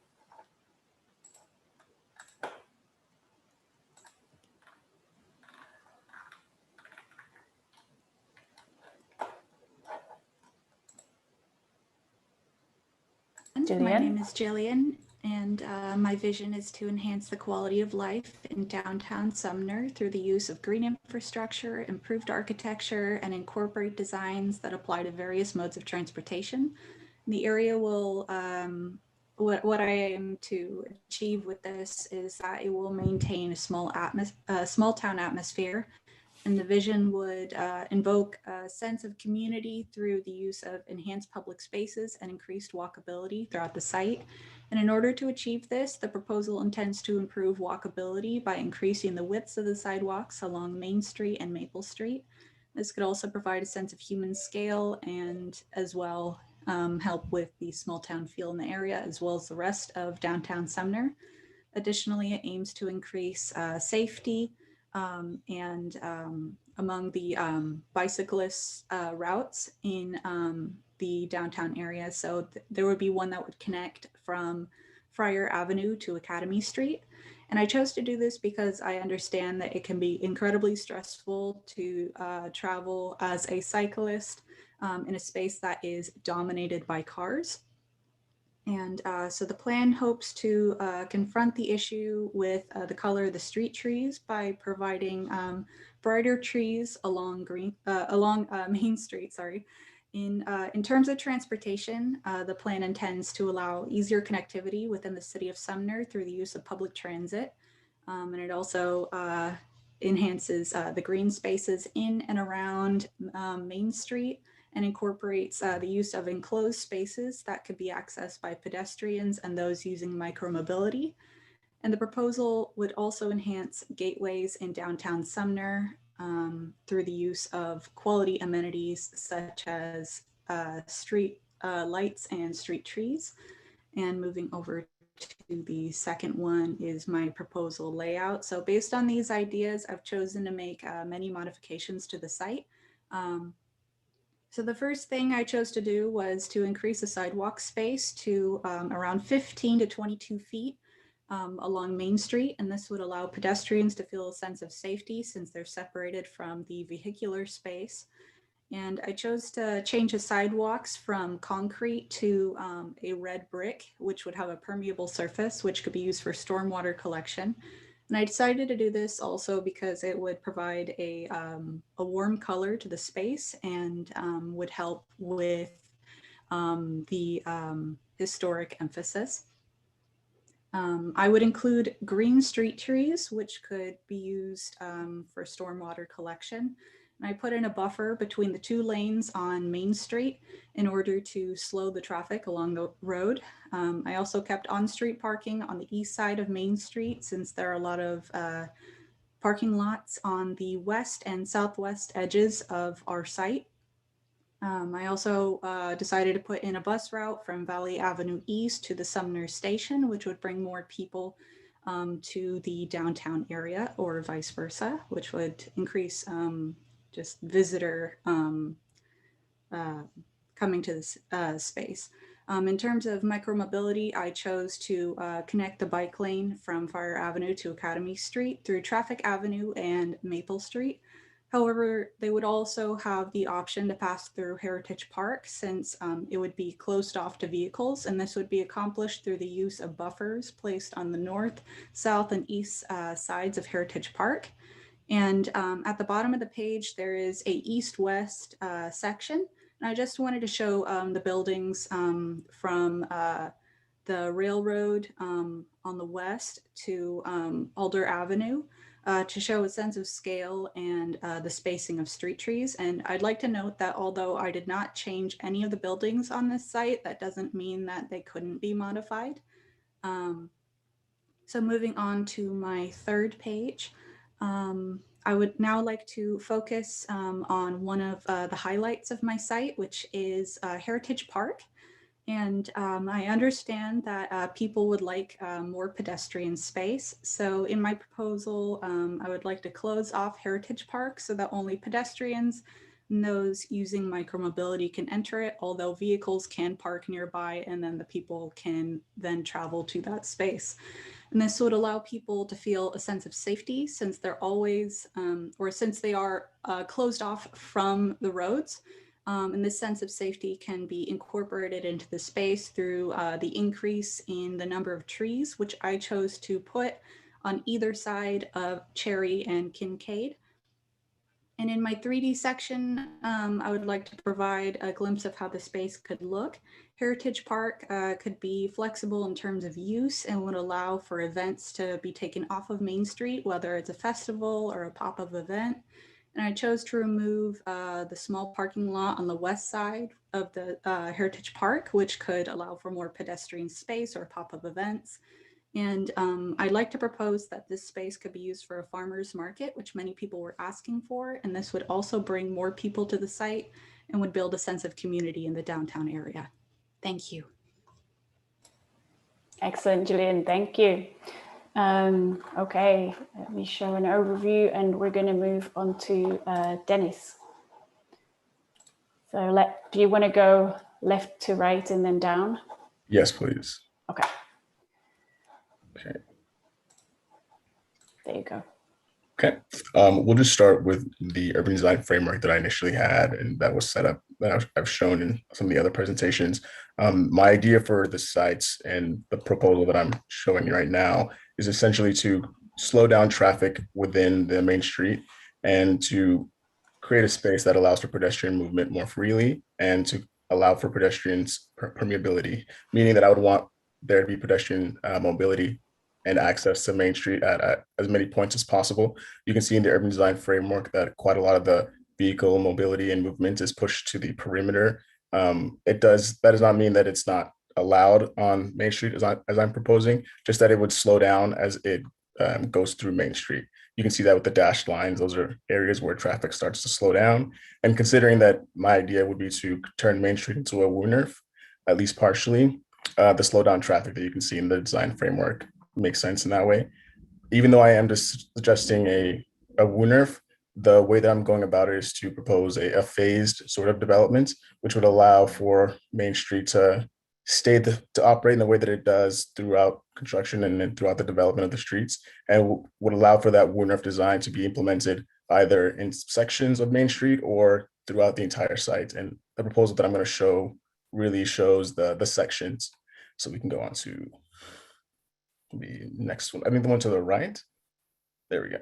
My name is Jillian, and my vision is to enhance the quality of life in downtown Sumner through the use of green infrastructure, improved architecture, and incorporate designs that apply to various modes of transportation. The area will, what I aim to achieve with this is that it will maintain a small town atmosphere. And the vision would invoke a sense of community through the use of enhanced public spaces and increased walkability throughout the site. And in order to achieve this, the proposal intends to improve walkability by increasing the widths of the sidewalks along Main Street and Maple Street. This could also provide a sense of human scale and as well help with the small town feel in the area, as well as the rest of downtown Sumner. Additionally, it aims to increase safety and among the bicyclist routes in the downtown area. So there would be one that would connect from Friar Avenue to Academy Street. And I chose to do this because I understand that it can be incredibly stressful to travel as a cyclist in a space that is dominated by cars. And so the plan hopes to confront the issue with the color of the street trees by providing brighter trees along Main Street. Sorry. In terms of transportation, the plan intends to allow easier connectivity within the city of Sumner through the use of public transit. And it also enhances the green spaces in and around Main Street, and incorporates the use of enclosed spaces that could be accessed by pedestrians and those using micromobility. And the proposal would also enhance gateways in downtown Sumner through the use of quality amenities such as street lights and street trees. And moving over to the second one is my proposal layout. So based on these ideas, I've chosen to make many modifications to the site. So the first thing I chose to do was to increase the sidewalk space to around 15 to 22 feet along Main Street. And this would allow pedestrians to feel a sense of safety since they're separated from the vehicular space. And I chose to change the sidewalks from concrete to a red brick, which would have a permeable surface, which could be used for stormwater collection. And I decided to do this also because it would provide a warm color to the space and would help with the historic emphasis. I would include green street trees, which could be used for stormwater collection. And I put in a buffer between the 2 lanes on Main Street in order to slow the traffic along the road. I also kept on-street parking on the east side of Main Street since there are a lot of parking lots on the west and southwest edges of our site. I also decided to put in a bus route from Valley Avenue East to the Sumner Station, which would bring more people to the downtown area, or vice versa, which would increase just visitor coming to this space. In terms of micromobility, I chose to connect the bike lane from Fire Avenue to Academy Street through Traffic Avenue and Maple Street. However, they would also have the option to pass through Heritage Park since it would be closed off to vehicles, and this would be accomplished through the use of buffers placed on the north, south, and east sides of Heritage Park. And at the bottom of the page, there is a east-west section. And I just wanted to show the buildings from the railroad on the west to Alder Avenue to show a sense of scale and the spacing of street trees. And I'd like to note that although I did not change any of the buildings on this site, that doesn't mean that they couldn't be modified. So moving on to my third page, I would now like to focus on one of the highlights of my site, which is Heritage Park. And I understand that people would like more pedestrian space. So in my proposal, I would like to close off Heritage Park so that only pedestrians and those using micromobility can enter it, although vehicles can park nearby and then the people can then travel to that space. And this would allow people to feel a sense of safety since they're always, or since they are closed off from the roads. And this sense of safety can be incorporated into the space through the increase in the number of trees, which I chose to put on either side of Cherry and Kincaid. And in my 3D section, I would like to provide a glimpse of how the space could look. Heritage Park could be flexible in terms of use and would allow for events to be taken off of Main Street, whether it's a festival or a pop-up event. And I chose to remove the small parking lot on the west side of the Heritage Park, which could allow for more pedestrian space or pop-up events. And I'd like to propose that this space could be used for a farmer's market, which many people were asking for. And this would also bring more people to the site and would build a sense of community in the downtown area. Thank you. Excellent, Gillian, thank you. Okay, let me show an overview and we're going to move on to Dennis. So do you want to go left to right and then down? Yes, please. Okay. Okay. There you go. Okay. We'll just start with the urban design framework that I initially had and that was set up that I've shown in some of the other presentations. My idea for the sites and the proposal that I'm showing you right now is essentially to slow down traffic within the main street and to create a space that allows for pedestrian movement more freely and to allow for pedestrians permeability, meaning that I would want there to be pedestrian mobility and access to Main Street at as many points as possible. You can see in the urban design framework that quite a lot of the vehicle mobility and movement is pushed to the perimeter. That does not mean that it's not allowed on Main Street as I'm proposing, just that it would slow down as it goes through Main Street. You can see that with the dashed lines. Those are areas where traffic starts to slow down. And considering that my idea would be to turn Main Street into a WUNRF, at least partially, the slow down traffic that you can see in the design framework makes sense in that way. Even though I am just suggesting a WUNRF, the way that I'm going about it is to propose a phased sort of development, which would allow for Main Street to to operate in the way that it does throughout construction and then throughout the development of the streets, and would allow for that WUNRF design to be implemented either in sections of Main Street or throughout the entire site. And the proposal that I'm going to show really shows the sections. So we can go on to the next one. I think the one to the right. There we go.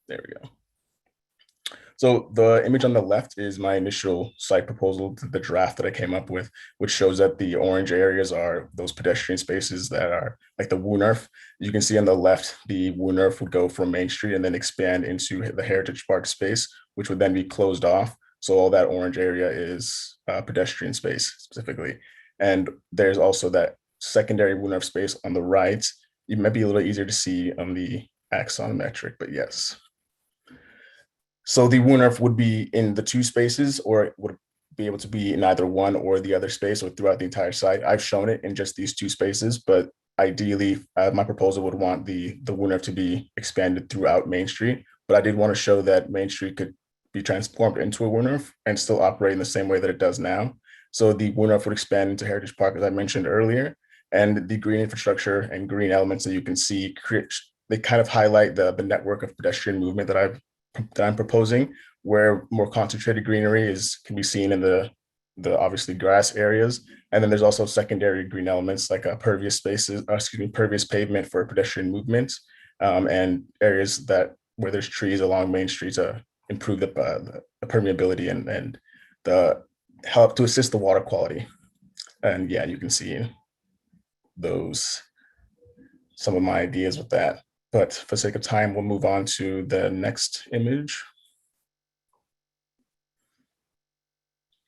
There we go. So the image on the left is my initial site proposal, the draft that I came up with, which shows that the orange areas are those pedestrian spaces that are like the Woonerf. You can see on the left, the Woonerf would go from Main Street and then expand into the Heritage Park space, which would then be closed off. So all that orange area is pedestrian space specifically. And there's also that secondary Woonerf space on the right. It might be a little easier to see on the axonometric, but yes. So the Woonerf would be in the two spaces, or it would be able to be in either one or the other space or throughout the entire site. I've shown it in just these two spaces, but ideally my proposal would want the Woonerf to be expanded throughout Main Street. But I did want to show that Main Street could be transformed into a Woonerf and still operate in the same way that it does now. So the Woonerf would expand into Heritage Park, as I mentioned earlier, and the green infrastructure and green elements that you can see, they kind of highlight the network of pedestrian movement that I'm proposing, where more concentrated greenery can be seen in the obviously grass areas. And then there's also secondary green elements like pervious spaces, pervious pavement for pedestrian movement, and areas where there's trees along Main Street to improve the permeability and the help to assist the water quality. And yeah, you can see some of my ideas with that. But for sake of time, we'll move on to the next image.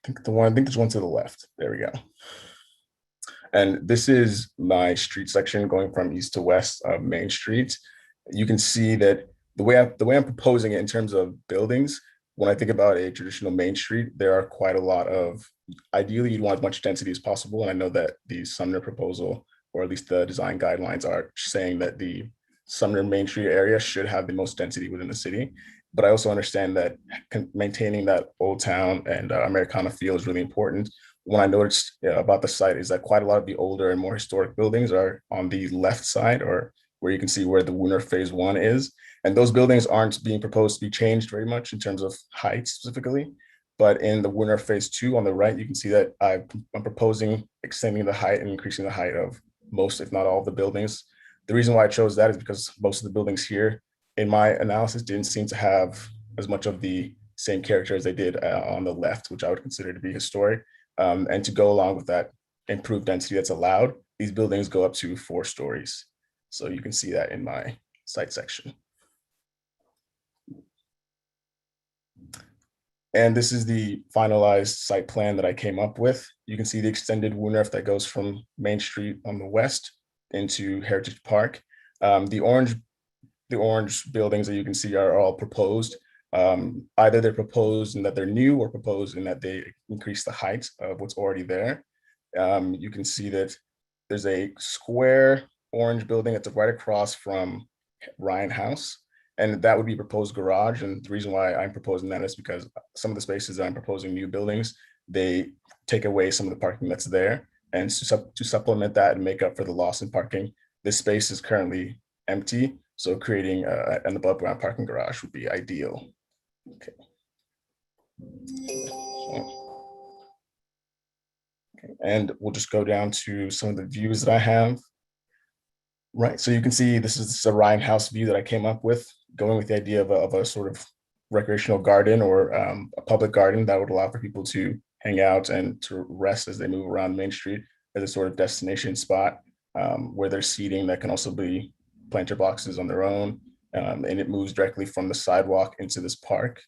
I think there's one to the left. There we go. And this is my street section going from east to west of Main Street. You can see that the way I'm proposing it in terms of buildings, when I think about a traditional Main Street, there are quite a lot of, ideally you'd want as much density as possible. And I know that the Sumner proposal, or at least the design guidelines, are saying that the Sumner Main Street area should have the most density within the city. But I also understand that maintaining that old town and Americana feel is really important. What I noticed about the site is that quite a lot of the older and more historic buildings are on the left side, or where you can see where the Wooner Phase 1 is. And those buildings aren't being proposed to be changed very much in terms of height specifically. But in the Wooner Phase 2 on the right, you can see that I'm proposing extending the height and increasing the height of most, if not all, of the buildings. The reason why I chose that is because most of the buildings here, in my analysis, didn't seem to have as much of the same character as they did on the left, which I would consider to be historic. And to go along with that improved density that's allowed, these buildings go up to 4 stories. So you can see that in my site section. And this is the finalized site plan that I came up with. You can see the extended Woonerf that goes from Main Street on the west into Heritage Park. The orange buildings that you can see are all proposed. Either they're proposed in that they're new, or proposed in that they increase the height of what's already there. You can see that there's a square orange building that's right across from Ryan House, and that would be proposed garage. And the reason why I'm proposing that is because some of the spaces that I'm proposing new buildings, they take away some of the parking that's there. And to supplement that and make up for the loss in parking, this space is currently empty. So creating an above ground parking garage would be ideal. Okay. And we'll just go down to some of the views that I have. Right, so you can see this is a Ryan House view that I came up with, going with the idea of a sort of recreational garden, or a public garden that would allow for people to hang out and to rest as they move around Main Street, as a sort of destination spot where there's seating that can also be planter boxes on their own. And it moves directly from the sidewalk into this park.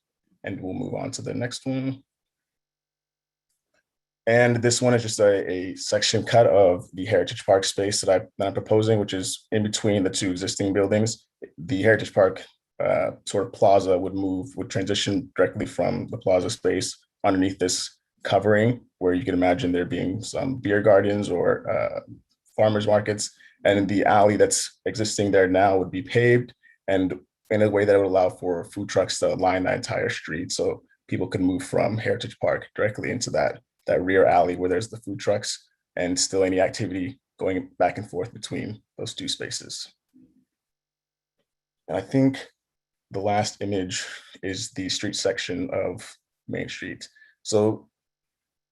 And we'll move on to the next one. And this one is just a section cut of the Heritage Park space that I'm proposing, which is in between the two existing buildings. The Heritage Park sort of plaza would transition directly from the plaza space underneath this covering, where you can imagine there being some beer gardens or farmers markets. And the alley that's existing there now would be paved, and in a way that would allow for food trucks to line that entire street. So people can move from Heritage Park directly into that rear alley where there's the food trucks, and still any activity going back and forth between those two spaces. And I think the last image is the street section of Main Street. So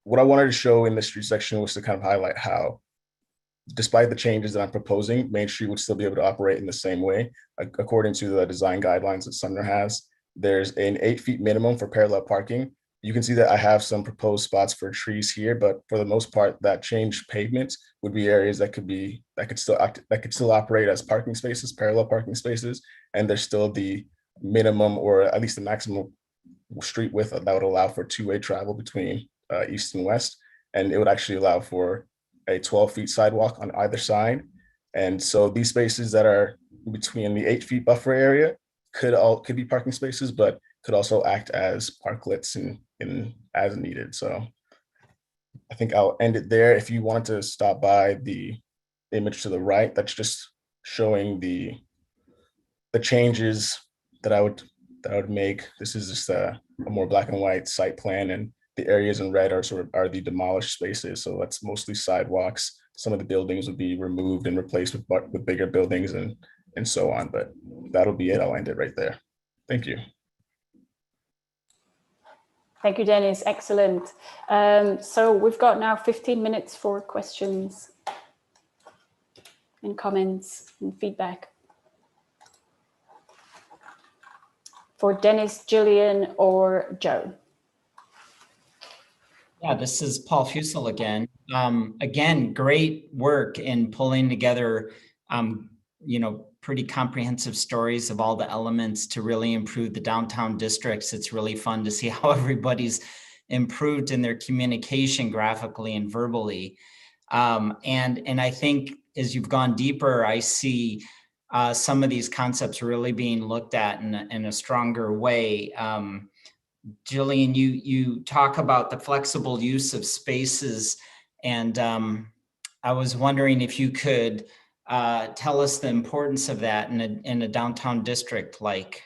what I wanted to show in the street section was to kind of highlight how, despite the changes that I'm proposing, Main Street would still be able to operate in the same way, according to the design guidelines that Sumner has. there's an 8 feet minimum for parallel parking. You can see that I have some proposed spots for trees here, but for the most part, that changed pavement would be areas that could still operate as parking spaces, parallel parking spaces, and there's still the minimum or at least the maximum street width that would allow for two-way travel between east and west, and it would actually allow for a 12 feet sidewalk on either side. And so these spaces that are between the 8 feet buffer area could be parking spaces, but could also act as parklets in as needed. So I think I'll end it there. If you want to stop by the image to the right, that's just showing the changes that I would make. This is just a more black and white site plan, and the areas in red are the demolished spaces. So that's mostly sidewalks. Some of the buildings would be removed and replaced with bigger buildings and so on. But that'll be it. I'll end it right there. Thank you. Thank you, Dennis. Excellent. So we've got now 15 minutes for questions and comments and feedback. For Dennis, Jillian, or Joe. Yeah, this is Paul Fusel again. Again, great work in pulling together, pretty comprehensive stories of all the elements to really improve the downtown districts. It's really fun to see how everybody's improved in their communication graphically and verbally. And I think as you've gone deeper, I see some of these concepts really being looked at in a stronger way. Jillian, you talk about the flexible use of spaces, and I was wondering if you could tell us the importance of that in a downtown district like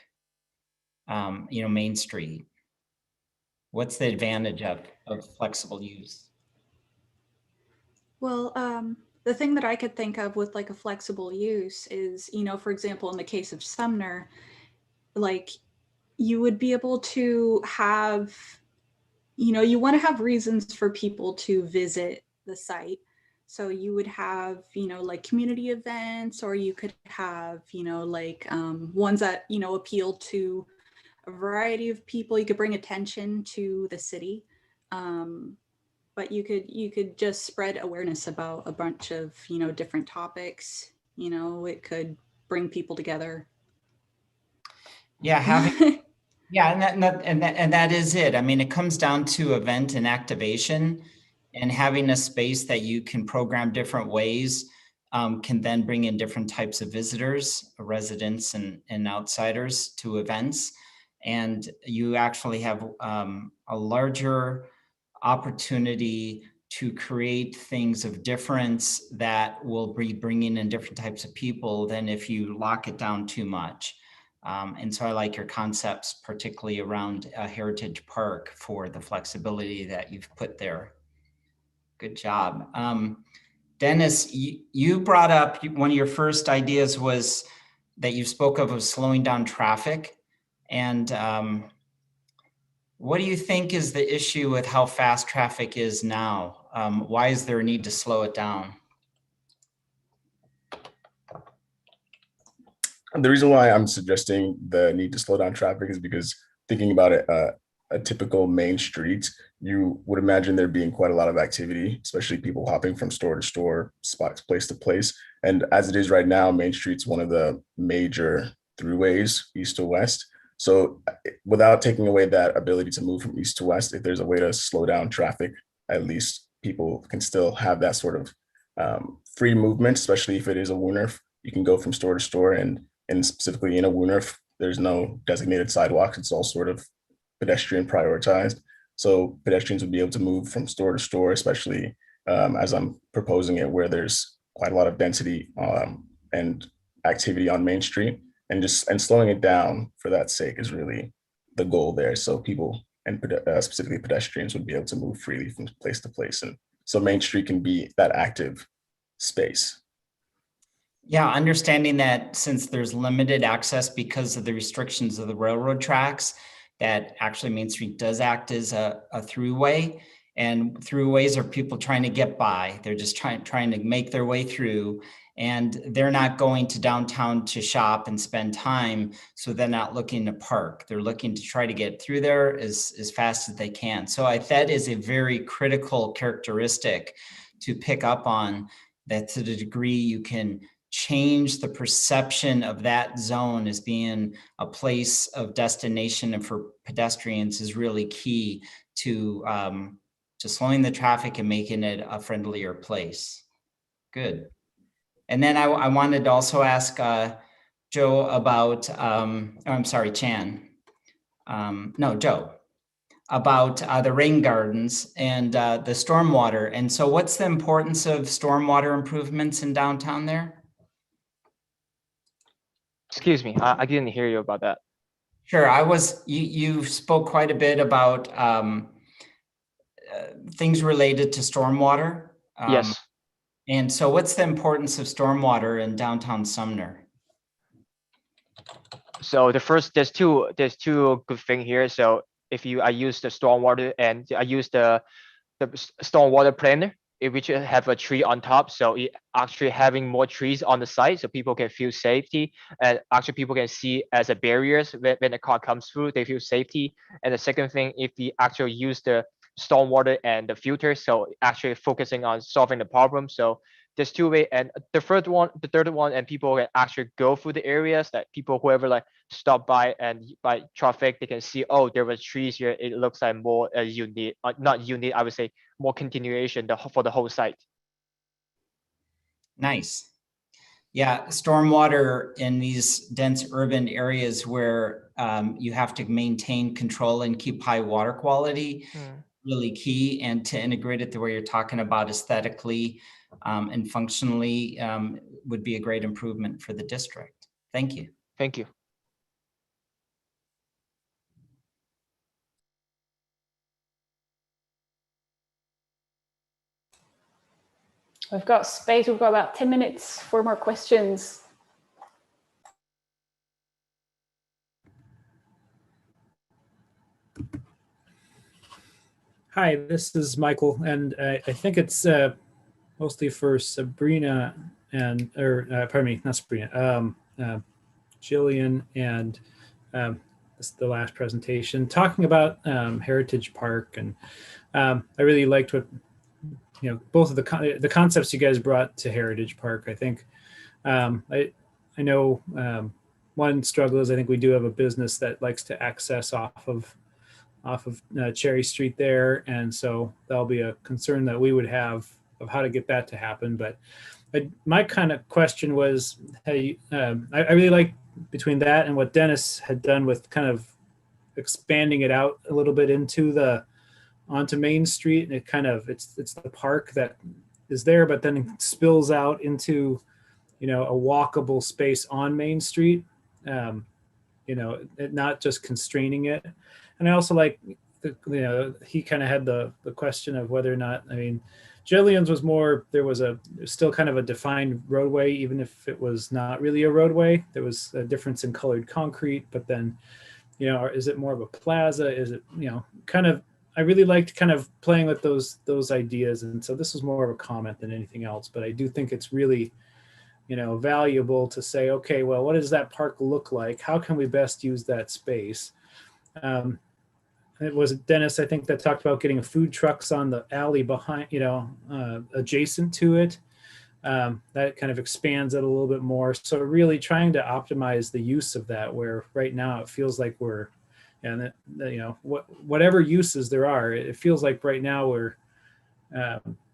Main Street. What's the advantage of flexible use? Well, the thing that I could think of with like a flexible use is, for example, in the case of Sumner, like you would be able to have, you want to have reasons for people to visit the site. So you would have, like community events, or you could have, ones that, appeal to a variety of people. You could bring attention to the city. But you could just spread awareness about a bunch of, different topics. It could bring people together. Yeah, and that is it. I mean, it comes down to event and activation, and having a space that you can program different ways can then bring in different types of visitors, residents and outsiders to events. And you actually have a larger opportunity to create things of difference that will be bringing in different types of people than if you lock it down too much. And so I like your concepts, particularly around a heritage park, for the flexibility that you've put there. Good job. Dennis, you brought up one of your first ideas was that you spoke of slowing down traffic. And what do you think is the issue with how fast traffic is now? Why is there a need to slow it down? The reason why I'm suggesting the need to slow down traffic is because thinking about it, a typical main street, you would imagine there being quite a lot of activity, especially people hopping from store to store, spots, place to place. And as it is right now, Main Street's one of the major throughways, east to west. So without taking away that ability to move from east to west, if there's a way to slow down traffic, at least people can still have that sort of free movement, especially if it is a Wooner. You can go from store to store, and specifically in a Wooner, there's no designated sidewalks. It's all sort of pedestrian prioritized. So pedestrians would be able to move from store to store, especially as I'm proposing it, where there's quite a lot of density and activity on Main Street, and slowing it down for that sake is really the goal there. So people, and specifically pedestrians, would be able to move freely from place to place. And so Main Street can be that active space. Yeah, understanding that since there's limited access because of the restrictions of the railroad tracks, that actually Main Street does act as a throughway. and throughways are people trying to get by. They're just trying to make their way through, and they're not going to downtown to shop and spend time. So they're not looking to park. They're looking to try to get through there as fast as they can. So that is a very critical characteristic to pick up on, that to the degree you can change the perception of that zone as being a place of destination and for pedestrians is really key to slowing the traffic and making it a friendlier place. Good. And then I wanted to also ask Joe about, I'm sorry, Chan. No, Joe, about the rain gardens and the stormwater. And so what's the importance of stormwater improvements in downtown there? Excuse me, I didn't hear you about that. Sure, you spoke quite a bit about things related to stormwater. Yes. And so what's the importance of stormwater in downtown Sumner? So there's two good thing here. So if I use the stormwater and I use the stormwater planner, which have a tree on top, so it actually having more trees on the side, so people can feel safety, and actually people can see as a barriers when the car comes through, they feel safety. And the second thing, if we actually use the stormwater and the filter, so actually focusing on solving the problem. So there's two way, and the third one, and people can actually go through the areas that whoever like stop by and by traffic, they can see, oh, there was trees here. It looks like more unique, not unique, I would say more continuation for the whole site. Nice. Yeah, stormwater in these dense urban areas where you have to maintain control and keep high water quality, really key. And to integrate it the way you're talking about aesthetically and functionally would be a great improvement for the district. Thank you. Thank you. We've got space. We've got about 10 minutes for more questions. Hi, this is Michael, and I think it's mostly for Sabrina pardon me, not Sabrina, Jillian, and this is the last presentation talking about Heritage Park, and I really liked what both of the concepts you guys brought to Heritage Park. I think I know one struggle is I think we do have a business that likes to access off of Cherry Street there, and so that'll be a concern that we would have of how to get that to happen. But my kind of question was, hey, I really like between that and what Dennis had done with kind of expanding it out a little bit onto Main Street, and it kind of it's the park that is there, but then it spills out into a walkable space on Main Street, not just constraining it. And I also like he kind of had the question of whether or not, I mean, Jillian's was more, there was still kind of a defined roadway, even if it was not really a roadway. There was a difference in colored concrete, but then, is it more of a plaza? Is it, kind of, I really liked kind of playing with those ideas. And so this was more of a comment than anything else, but I do think it's really, valuable to say, okay, well, what does that park look like? How can we best use that space? It was Dennis, I think, that talked about getting food trucks on the alley behind, adjacent to it. That kind of expands it a little bit more. So really trying to optimize the use of that, where right now it feels like we're, and whatever uses there are, it feels like right now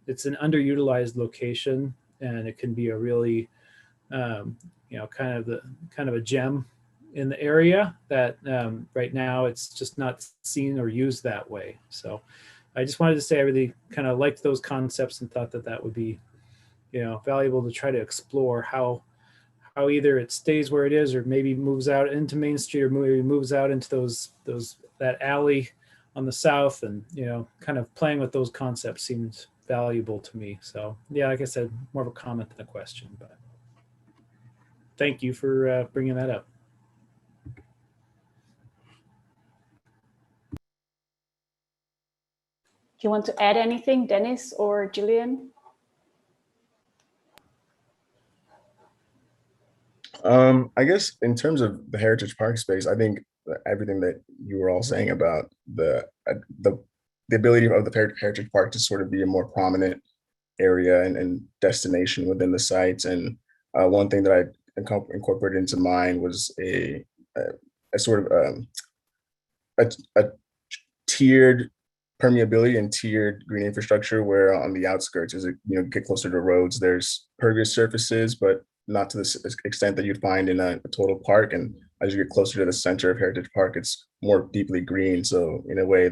it's an underutilized location, and it can be a really, kind of a gem in the area that right now it's just not seen or used that way. So I just wanted to say I really kind of liked those concepts and thought that would be, valuable to try to explore how either it stays where it is or maybe moves out into Main Street or maybe moves out into that alley on the south, and kind of playing with those concepts seems valuable to me. So yeah, like I said, more of a comment than a question, but thank you for bringing that up. you want to add anything, Dennis or Jillian? I guess in terms of the Heritage Park space, I think everything that you were all saying about the ability of the Heritage Park to sort of be a more prominent area and destination within the sites. And one thing that I incorporated into mine was a sort of a tiered permeability and tiered green infrastructure, where on the outskirts, as it get closer to roads, there's pervious surfaces, but not to the extent that you'd find in a total park. And as you get closer to the center of Heritage Park, it's more deeply green. So in a way,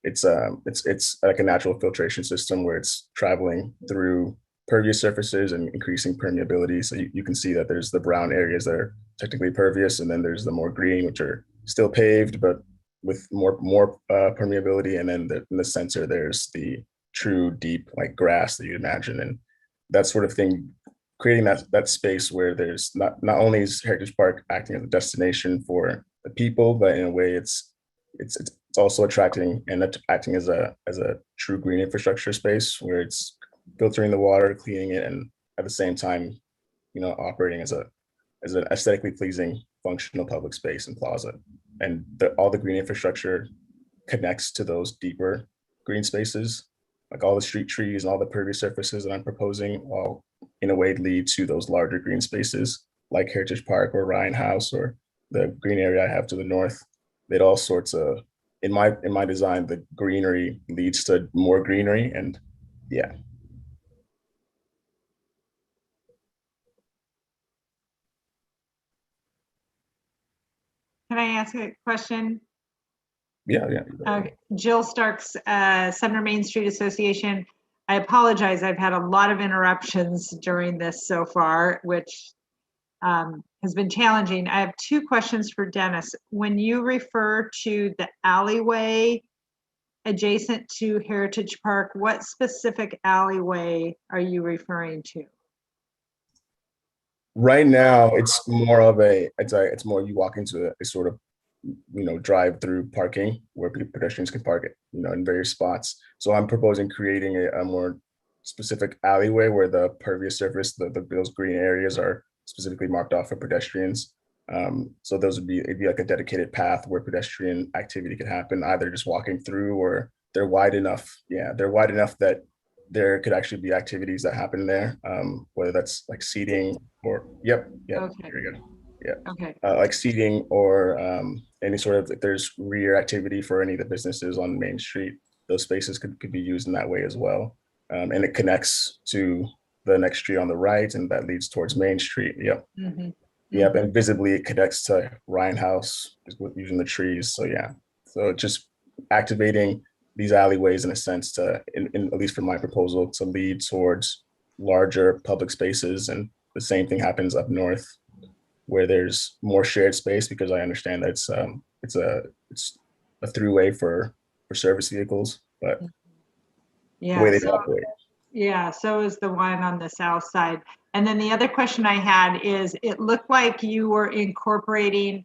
it's like a natural filtration system where it's traveling through pervious surfaces and increasing permeability. So you can see that there's the brown areas that are technically pervious, and then there's the more green, which are still paved, but with more permeability. And then in the center, there's the true deep like grass that you imagine. And that sort of thing, creating that space where there's not only is Heritage Park acting as a destination for the people, but in a way it's also attracting and acting as a true green infrastructure space where it's filtering the water, cleaning it, and at the same time, operating as an aesthetically pleasing, functional public space and plaza. And all the green infrastructure connects to those deeper green spaces, like all the street trees and all the pervious surfaces that I'm proposing, all in a way lead to those larger green spaces like Heritage Park or Ryan House or the green area I have to the north. It all sorts of, in my design, the greenery leads to more greenery, and yeah. Can I ask a question? Yeah. Jill Starks, Sumner Main Street Association. I apologize. I've had a lot of interruptions during this so far, which has been challenging. I have two questions for Dennis. When you refer to the alleyway adjacent to Heritage Park, what specific alleyway are you referring to? Right now, it's more you walk into a sort of drive-through parking where pedestrians can park it, in various spots. So I'm proposing creating a more specific alleyway where the pervious surface, those green areas are specifically marked off for pedestrians. So it'd be like a dedicated path where pedestrian activity could happen, either just walking through, or they're wide enough. Yeah, they're wide enough that there could actually be activities that happen there, whether that's like seating or, yep, Okay. very good. Yeah. Okay. Like seating or any sort of, if there's rear activity for any of the businesses on Main Street, those spaces could be used in that way as well. And it connects to the next street on the right, and that leads towards Main Street. Yep. Mm-hmm. Yep. And visibly it connects to Ryan House using the trees. So yeah. So just activating these alleyways in a sense to, at least for my proposal, to lead towards larger public spaces. And the same thing happens up north, where there's more shared space, because I understand that it's a throughway for service vehicles, but yeah, the way they operate. Yeah, so is the one on the south side. And then the other question I had is, it looked like you were incorporating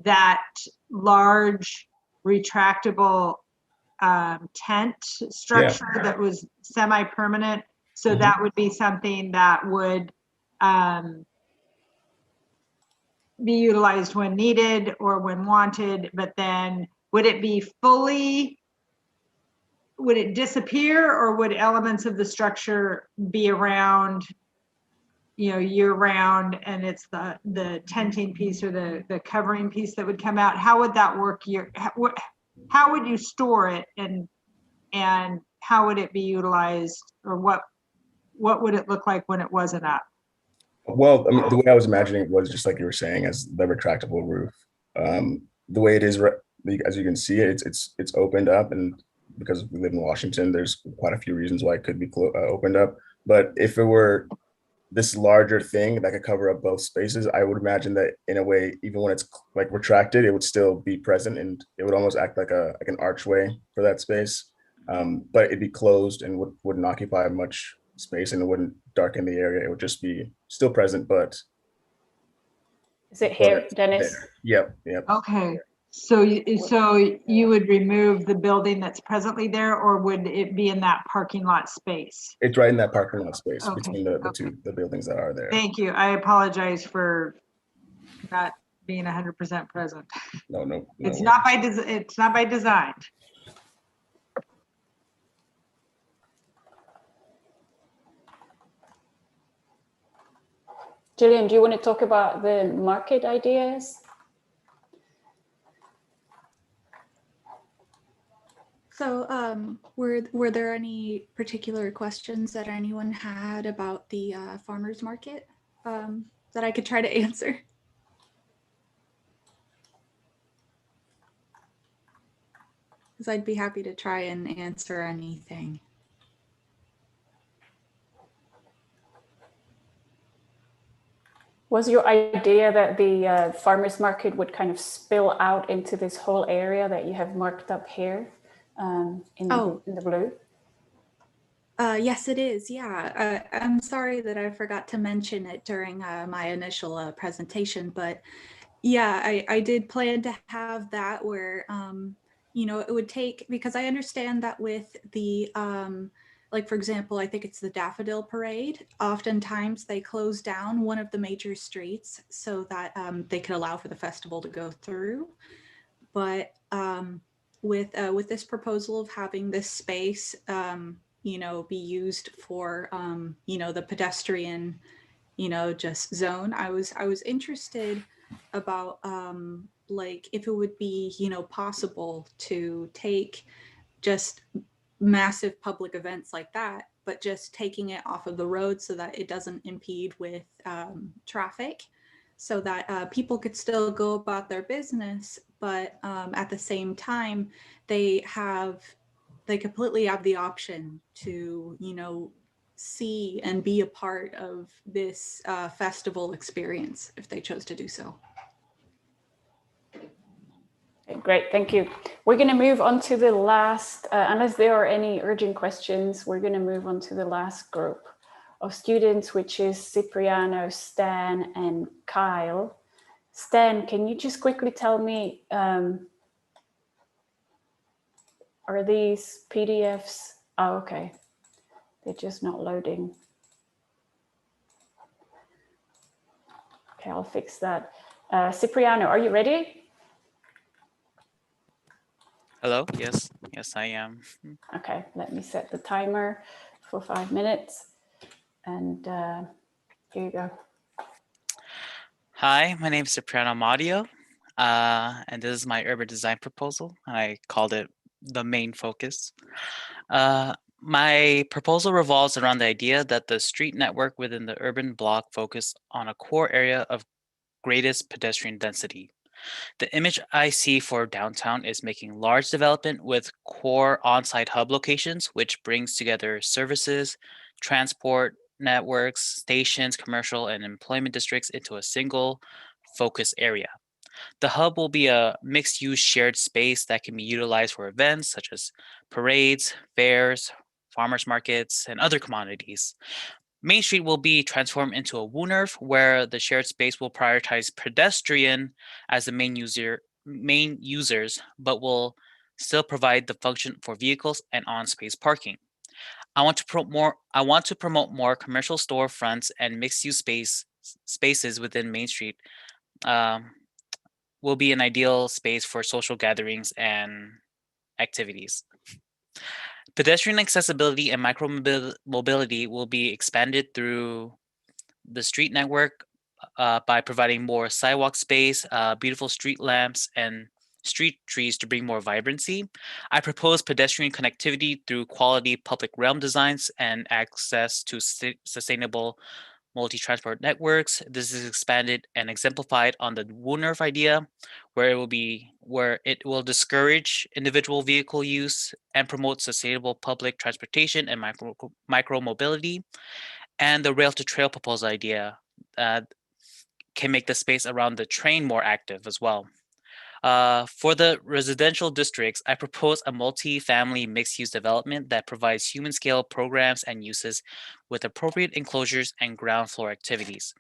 that large retractable tent structure that was semi-permanent. So that would be something that would be utilized when needed or when wanted, but then would it disappear, or would elements of the structure be around, year round, and it's the tenting piece or the covering piece that would come out? How would that work? How would you store it, and how would it be utilized, or what would it look like when it wasn't up? Well, I mean, the way I was imagining it was just like you were saying, as the retractable roof. The way it is, as you can see, it's opened up, and because we live in Washington, there's quite a few reasons why it could be opened up. But if it were this larger thing that could cover up both spaces, I would imagine that in a way, even when it's like retracted, it would still be present, and it would almost act like an archway for that space. But it'd be closed and wouldn't occupy much space, and it wouldn't darken the area. It would just be still present, but is it here, Dennis? Yep. Okay, So, so you would remove the building that's presently there, or would it be in that parking lot space? It's right in that parking lot space Okay, between the buildings that are there. Thank you. I apologize for not being 100% present. No. It's not by design. Jillian, do you want to talk about the market ideas? So were there any particular questions that anyone had about the farmers market that I could try to answer? Because I'd be happy to try and answer anything. Was your idea that the farmers market would kind of spill out into this whole area that you have marked up here in the blue? Yes, it is. Yeah, I'm sorry that I forgot to mention it during my initial presentation, but yeah, I did plan to have that where, you know, it would take, because I understand that with the, like, for example, I think it's the Daffodil Parade. Oftentimes they close down one of the major streets so that they could allow for the festival to go through. But with this proposal of having this space, you know, be used for, you know, the pedestrian, you know, just zone, I was interested about like if it would be, you know, possible to take just massive public events like that, but just taking it off of the road so that it doesn't impede with traffic, so that people could still go about their business, but at the same time, they completely have the option to, you know, see and be a part of this festival experience if they chose to do so. Okay, great, thank you. We're going to move on to the last, unless there are any urgent questions, we're going to move on to the last group of students, which is Cipriano, Stan, and Kyle. Stan, can you just quickly tell me, are these PDFs? Oh, okay. They're just not loading. Okay, I'll fix that. Cipriano, are you ready? Hello, yes, I am. Okay, let me set the timer for 5 minutes. And here you go. Hi, my name is Cipriano Madio, and this is my urban design proposal. I called it the main focus. My proposal revolves around the idea that the street network within the urban block focus on a core area of greatest pedestrian density. The image I see for downtown is making large development with core on-site hub locations, which brings together services, transport networks, stations, commercial, and employment districts into a single focus area. The hub will be a mixed-use shared space that can be utilized for events such as parades, fairs, farmers markets, and other commodities. Main Street will be transformed into a WooNerf where the shared space will prioritize pedestrian as the main users, but will still provide the function for vehicles and on-space parking. I want to promote more commercial storefronts and mixed-use spaces within Main Street. Will be an ideal space for social gatherings and activities. Pedestrian accessibility and micro-mobility will be expanded through the street network by providing more sidewalk space, beautiful street lamps, and street trees to bring more vibrancy. I propose pedestrian connectivity through quality public realm designs and access to sustainable multi-transport networks. This is expanded and exemplified on the WooNerf idea, where it will discourage individual vehicle use and promote sustainable public transportation and micro mobility. And the rail to trail proposal idea can make the space around the train more active as well. For the residential districts, I propose a multi-family mixed-use development that provides human-scale programs and uses with appropriate enclosures and ground floor activities.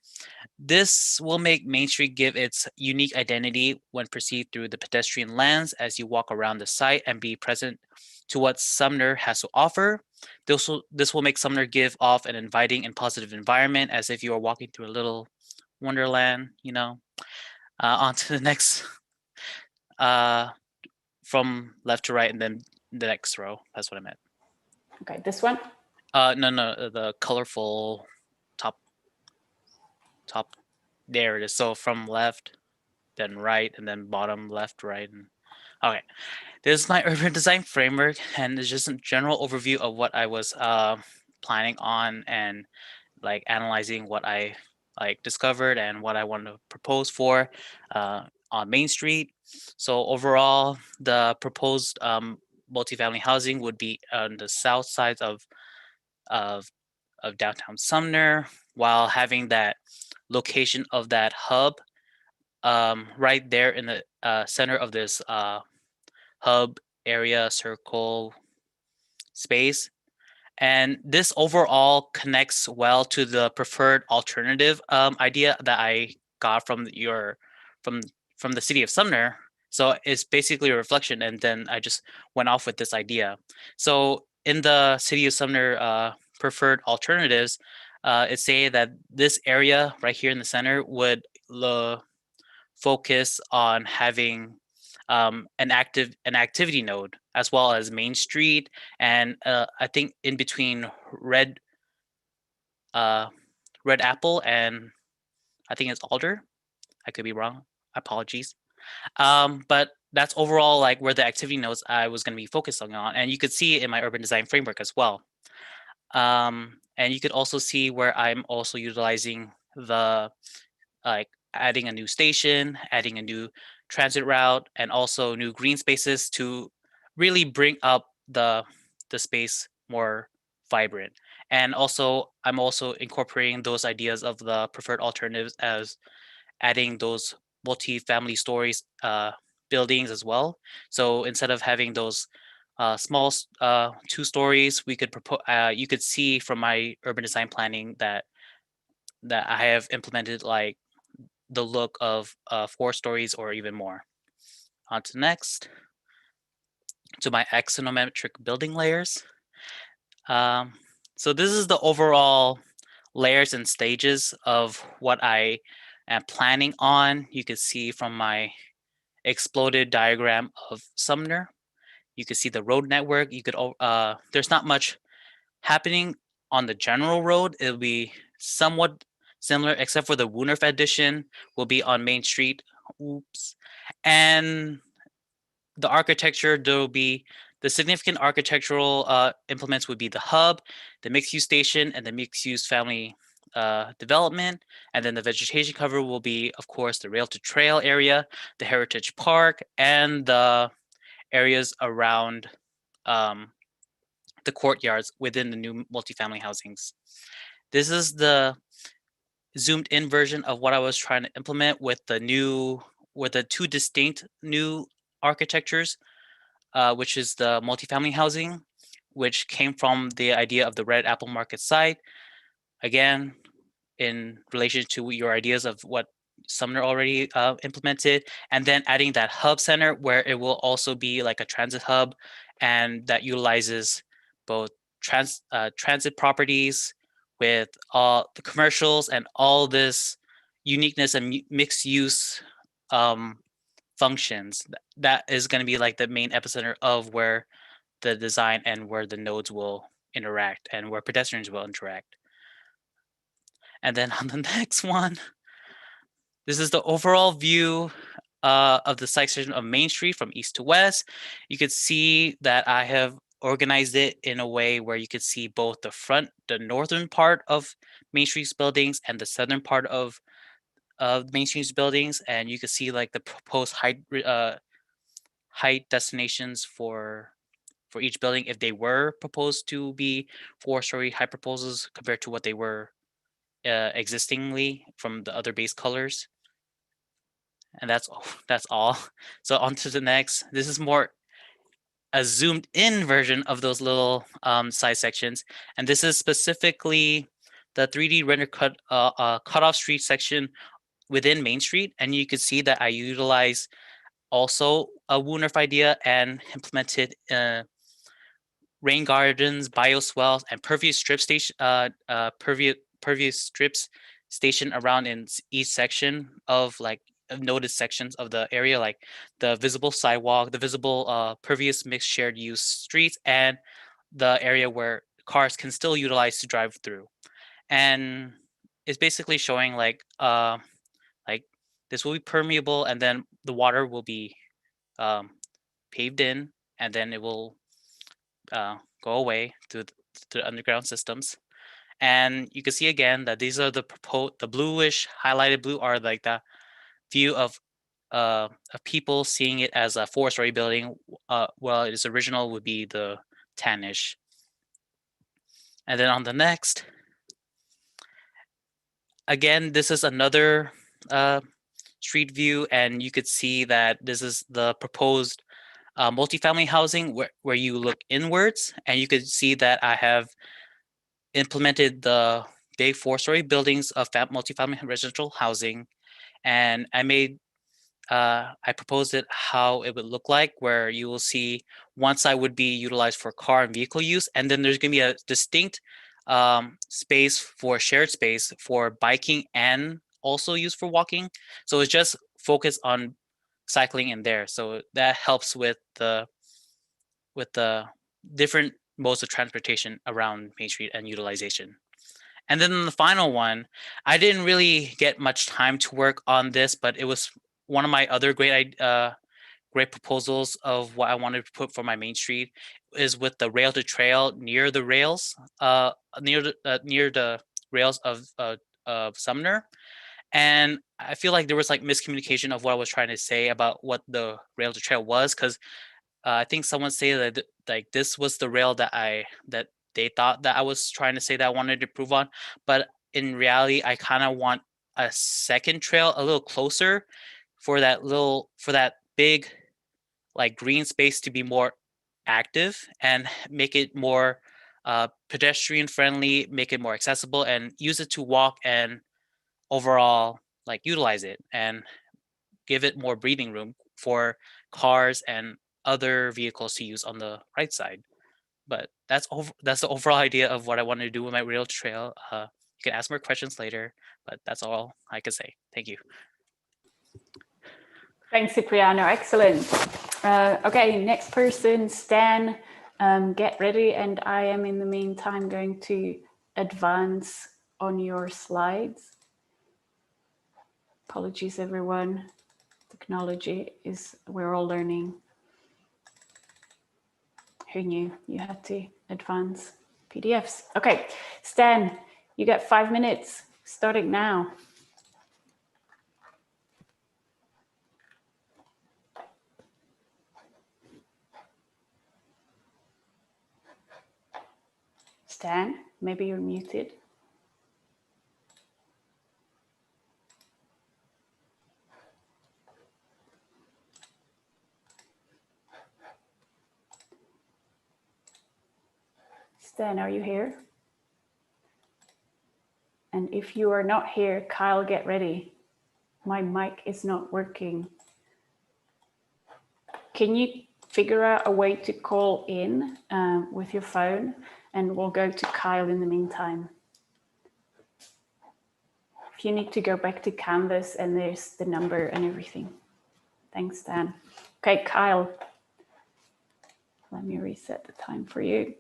This will make Main Street give its unique identity when perceived through the pedestrian lens as you walk around the site and be present to what Sumner has to offer. This will make Sumner give off an inviting and positive environment as if you are walking through a little wonderland, you know. On to the next, from left to right and then the next row. That's what I meant. Okay, this one? No, the colorful top. There it is. So from left, then right, and then bottom, left, right. And okay, this is my urban design framework, and it's just a general overview of what I was planning on and like analyzing what I like discovered and what I want to propose for on Main Street. So overall, the proposed multifamily housing would be on the south side of downtown Sumner, while having that location of that hub right there in the center of this hub area circle space. And this overall connects well to the preferred alternative idea that I got from from the city of Sumner. So it's basically a reflection, and then I just went off with this idea. So in the city of Sumner preferred alternatives, it's saying that this area right here in the center would focus on having an activity node as well as Main Street, and I think in between Red Apple and I think it's Alder. I could be wrong. Apologies. But that's overall like where the activity nodes I was going to be focusing on, and you could see it in my urban design framework as well. And you could also see where I'm also utilizing the like adding a new station, adding a new transit route, and also new green spaces to really bring up the space more vibrant. And also, I'm also incorporating those ideas of the preferred alternatives as adding those multi-family stories buildings as well. So instead of having those small 2 stories, we could propose. You could see from my urban design planning that I have implemented like the look of 4 stories or even more. On to next, to my axonometric building layers. So this is the overall layers and stages of what I am planning on. You can see from my exploded diagram of Sumner. You can see the road network. You could there's not much happening on the general road. It'll be somewhat similar, except for the Woonerf addition will be on Main Street. Oops. And the architecture, there will be the significant architectural implements would be the hub, the mixed-use station, and the mixed-use family development. And then the vegetation cover will be, of course, the rail to trail area, the heritage park, and the areas around the courtyards within the new multifamily housings. This is the zoomed in version of what I was trying to implement with the 2 distinct new architectures, which is the multifamily housing, which came from the idea of the Red Apple Market site. Again, in relation to your ideas of what Sumner already implemented, and then adding that hub center where it will also be like a transit hub, and that utilizes both transit properties with all the commercials and all this uniqueness and mixed use functions. That is going to be like the main epicenter of where the design and where the nodes will interact and where pedestrians will interact. And then on the next one, this is the overall view of the site section of Main Street from east to west. You could see that I have organized it in a way where you could see both the northern part of Main Street's buildings and the southern part of Main Street's buildings, and you could see like the proposed height destinations for each building if they were proposed to be 4-story height proposals compared to what they were existingly from the other base colors. And that's all. So on to the next. This is more a zoomed in version of those little side sections. And this is specifically the 3D render cutoff street section within Main Street. And you can see that I utilize also a WooNerf idea and implemented rain gardens, bioswales, and pervious strip station, pervious strips stationed around in each section of like noted sections of the area, like the visible sidewalk, the visible pervious mixed shared use streets, and the area where cars can still utilize to drive through. And it's basically showing like this will be permeable, and then the water will be paved in, and then it will go away to the underground systems. And you can see again that these are the bluish highlighted blue are like the view of people seeing it as a 4-story building. Well, its original would be the tannish. And then on the next, again, this is another street view, and you could see that this is the proposed multifamily housing where you look inwards, and you could see that I have implemented the big 4-story buildings of multifamily residential housing, and I proposed it how it would look like, where you will see one side would be utilized for car and vehicle use, and then there's going to be a distinct space for shared space for biking and also used for walking. So it's just focused on cycling in there. So that helps with the different modes of transportation around Main Street and utilization. And then the final one, I didn't really get much time to work on this, but it was one of my other great proposals of what I wanted to put for my Main Street is with the rail to trail near the rails, near the rails of Sumner. And I feel like there was like miscommunication of what I was trying to say about what the rail to trail was, because I think someone said that like this was the rail that they thought that I was trying to say that I wanted to improve on, but in reality, I kind of want a second trail a little closer for that big like green space to be more active and make it more pedestrian friendly, make it more accessible, and use it to walk and overall like utilize it and give it more breathing room for cars and other vehicles to use on the right side. But that's the overall idea of what I wanted to do with my rail trail. You can ask more questions later, but that's all I can say. Thank you. Thanks, Cipriano. Excellent. Okay, next person, Stan. Get ready, and I am in the meantime going to advance on your slides. Apologies, everyone. Technology is, we're all learning. Who knew you had to advance PDFs? Okay, Stan, you got 5 minutes, starting now. Stan, maybe you're muted. Stan, are you here? And if you are not here, Kyle, get ready. My mic is not working. Can you figure out a way to call in with your phone? And we'll go to Kyle in the meantime. If you need to go back to Canvas, and there's the number and everything. Thanks, Stan. Okay, Kyle. Let me reset the time for you.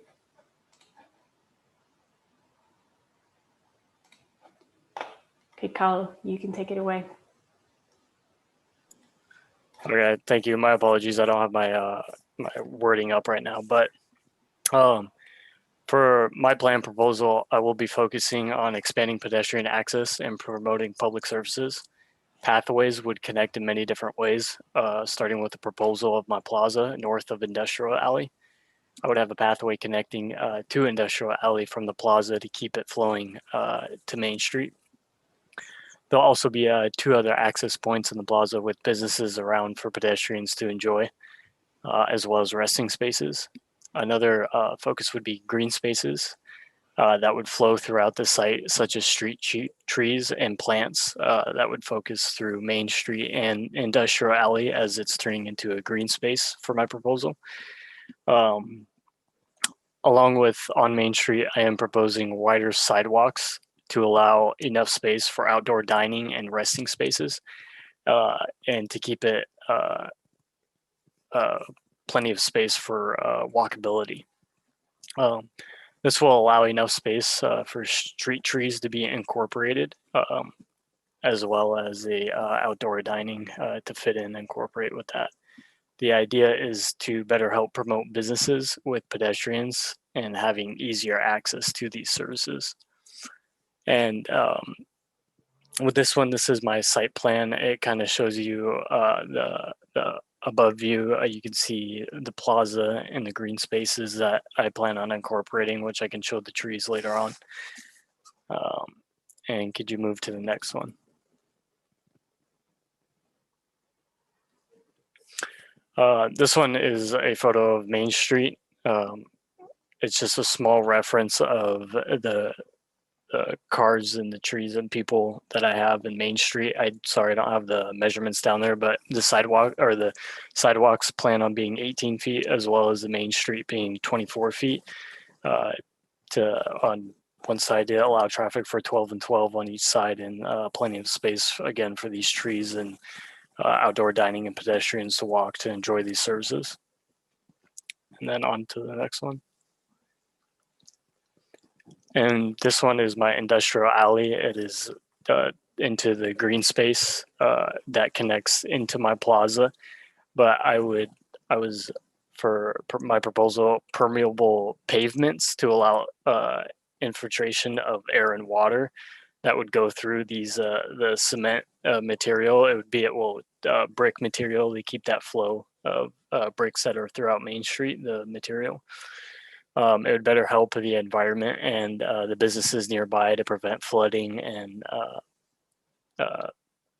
Okay, Kyle, you can take it away. Okay, thank you. My apologies. I don't have my my wording up right now, but for my plan proposal, I will be focusing on expanding pedestrian access and promoting public services. Pathways would connect in many different ways, starting with the proposal of my plaza north of Industrial Alley. I would have a pathway connecting to Industrial Alley from the plaza to keep it flowing to Main Street. There'll also be 2 other access points in the plaza with businesses around for pedestrians to enjoy, as well as resting spaces. Another focus would be green spaces that would flow throughout the site, such as street trees and plants that would focus through Main Street and Industrial Alley as it's turning into a green space for my proposal. Along with on Main Street, I am proposing wider sidewalks to allow enough space for outdoor dining and resting spaces, and to keep it plenty of space for walkability. This will allow enough space for street trees to be incorporated, as well as the outdoor dining to fit in and incorporate with that. The idea is to better help promote businesses with pedestrians and having easier access to these services. And with this one, this is my site plan. It kind of shows you the above view. You can see the plaza and the green spaces that I plan on incorporating, which I can show the trees later on. And could you move to the next one? This one is a photo of Main Street. It's just a small reference of the cars and the trees and people that I have in Main Street. Sorry, I don't have the measurements down there, but the sidewalks plan on being 18 feet, as well as the Main Street being 24 feet on one side to allow traffic for 12 and 12 on each side, and plenty of space again for these trees and outdoor dining and pedestrians to walk to enjoy these services. And then on to the next one. And this one is my industrial alley. It is into the green space that connects into my plaza. But I was for my proposal, permeable pavements to allow infiltration of air and water that would go through these the cement material. It would be brick material to keep that flow of bricks that are throughout Main Street, the material. It would better help the environment and the businesses nearby to prevent flooding and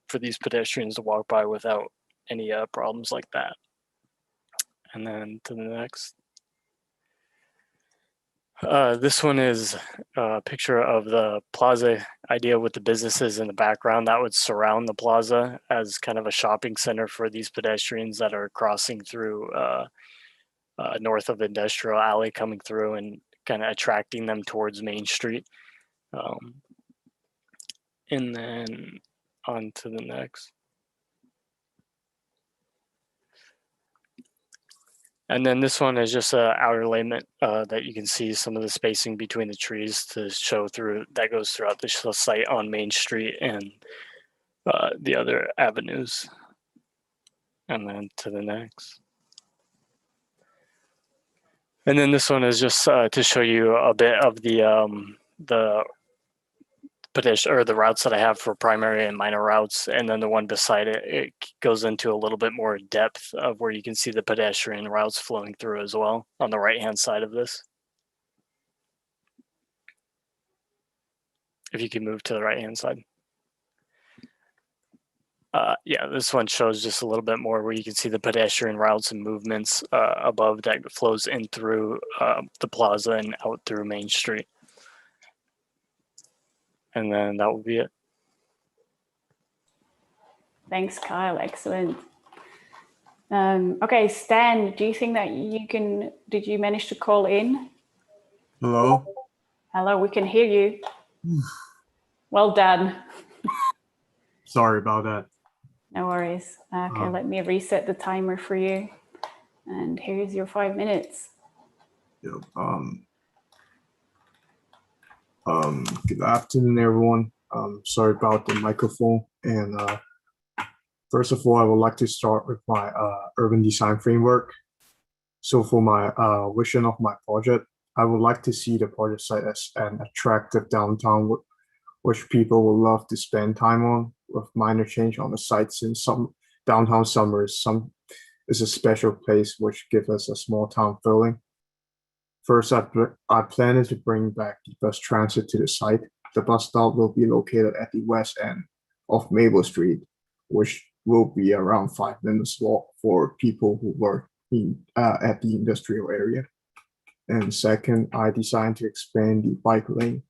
for these pedestrians to walk by without any problems like that. And then to the next. This one is a picture of the plaza idea with the businesses in the background that would surround the plaza as kind of a shopping center for these pedestrians that are crossing through north of Industrial Alley, coming through and kind of attracting them towards Main Street. And then on to the next. And then this one is just an outer layment that you can see some of the spacing between the trees to show through that goes throughout the site on Main Street and the other avenues. And then to the next. And then this one is just to show you a bit of the pedestrian or the routes that I have for primary and minor routes. And then the one beside it, it goes into a little bit more depth of where you can see the pedestrian routes flowing through as well on the right-hand side of this. If you can move to the right-hand side. Yeah, this one shows just a little bit more where you can see the pedestrian routes and movements above that flows in through the plaza and out through Main Street. And then that will be it. Thanks, Kyle. Excellent. Okay, Stan, do you think that did you manage to call in? Hello? Hello, we can hear you. Well done. Sorry about that. No worries. Okay, let me reset the timer for you. And here's your 5 minutes. Yep. Good afternoon, everyone. Sorry about the microphone. And first of all, I would like to start with my urban design framework. So for my vision of my project, I would like to see the project site as an attractive downtown, which people will love to spend time on, with minor change on the sites in some downtown Sumner is a special place which gives us a small town feeling. First, I plan to bring back the bus transit to the site. The bus stop will be located at the west end of Maple Street, which will be around 5 minutes walk for people who work at the industrial area. And second, I designed to expand the bike lane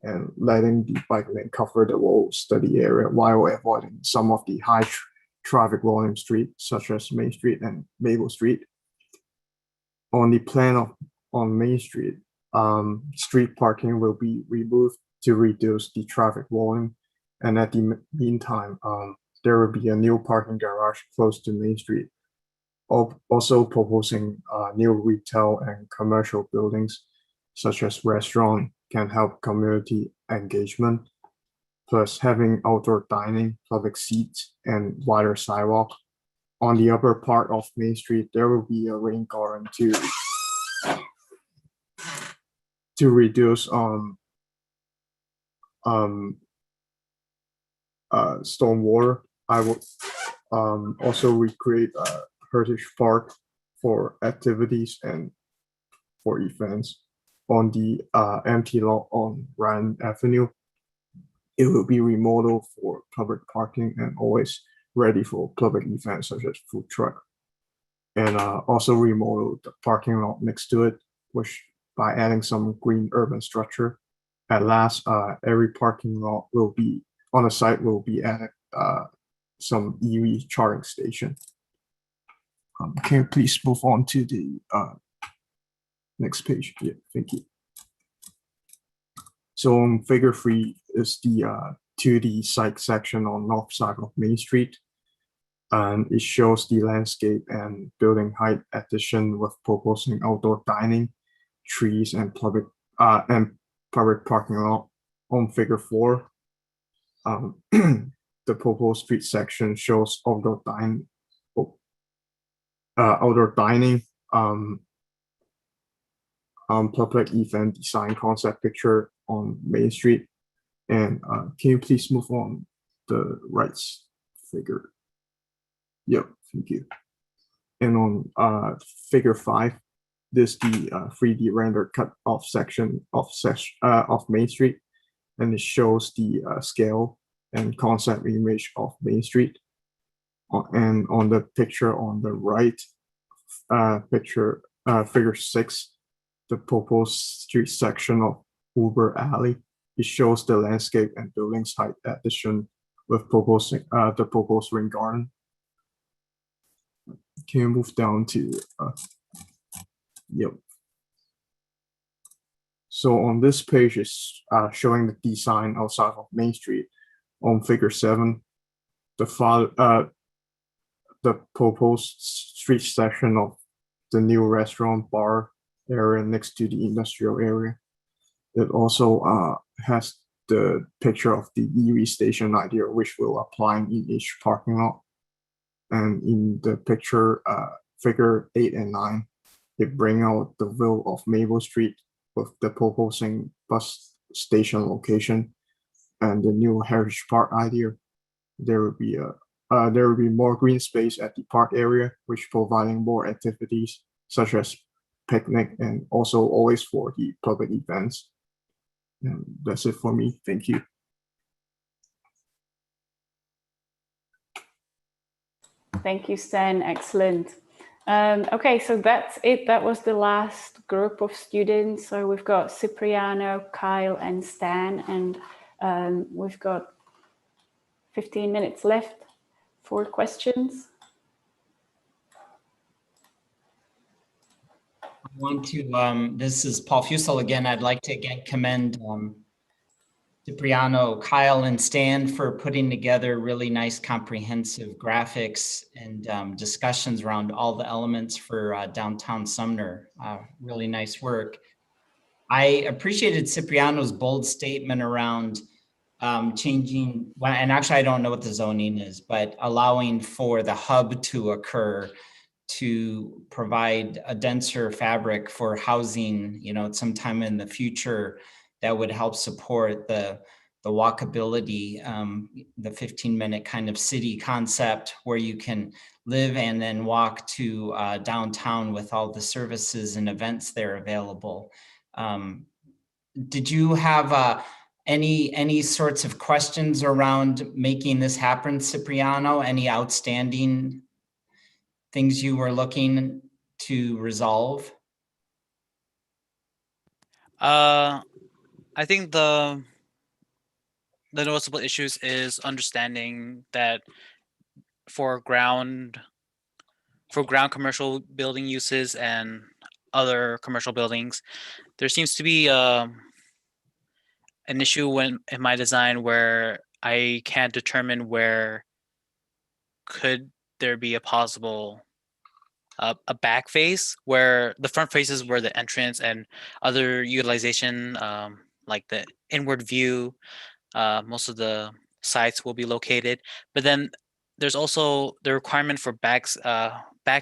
and letting the bike lane cover the whole study area while avoiding some of the high traffic volume streets, such as Main Street and Maple Street. On the plan on Main Street, street parking will be removed to reduce the traffic volume. And at the meantime, there will be a new parking garage close to Main Street. Also proposing new retail and commercial buildings, such as restaurant, can help community engagement. Plus having outdoor dining, public seats, and wider sidewalk. On the upper part of Main Street, there will be a rain garden to reduce stormwater. I will also recreate a heritage park for activities and for events. On the empty lot on Ryan Avenue, it will be remodeled for public parking and always ready for public events such as food truck. And also remodel the parking lot next to it, which by adding some green urban structure. At last, every parking lot will be on the site will be added some EV charging station. Can you please move on to the next page? Yeah, thank you. So on figure 3 is the 2D site section on north side of Main Street. And it shows the landscape and building height addition with proposing outdoor dining, trees, and public parking lot. On figure 4, the proposed street section shows outdoor dining, public event design concept picture on Main Street. And can you please move on the right figure? Yep, thank you. And on figure 5, this is the 3D rendered cut off section of Main Street, and it shows the scale and concept image of Main Street. And on the picture on the right, figure 6, the proposed street section of Rhubarb Alley. It shows the landscape and buildings height addition with proposing the proposed rain garden. Can you move down to yep. So on this page is showing the design outside of Main Street. On figure 7, the proposed street section of the new restaurant bar area next to the industrial area. It also has the picture of the EV station idea, which will apply in each parking lot. And in the picture, figure 8 and 9, it bring out the view of Maple Street with the proposing bus station location and the new heritage park idea. There will be more green space at the park area, which providing more activities such as picnic and also always for the public events. And that's it for me. Thank you. Thank you, Stan. Excellent. Okay, so that's it. That was the last group of students. So we've got Cipriano, Kyle, and Stan, and we've got 15 minutes left for questions. I want to, this is Paul Fusel again. I'd like to again commend Cipriano, Kyle, and Stan for putting together really nice comprehensive graphics and discussions around all the elements for downtown Sumner. Really nice work. I appreciated Cipriano's bold statement around changing, and actually I don't know what the zoning is, but allowing for the hub to occur to provide a denser fabric for housing, you know, sometime in the future that would help support the walkability, the 15-minute kind of city concept where you can live and then walk to downtown with all the services and events there available. Did you have Any sorts of questions around making this happen, Cipriano? Any outstanding things you were looking to resolve? I think the noticeable issues is understanding that for ground commercial building uses and other commercial buildings, there seems to be an issue in my design where I can't determine where could there be a possible a back face, where the front face is where the entrance and other utilization, like the inward view, most of the sites will be located. But then there's also the requirement for back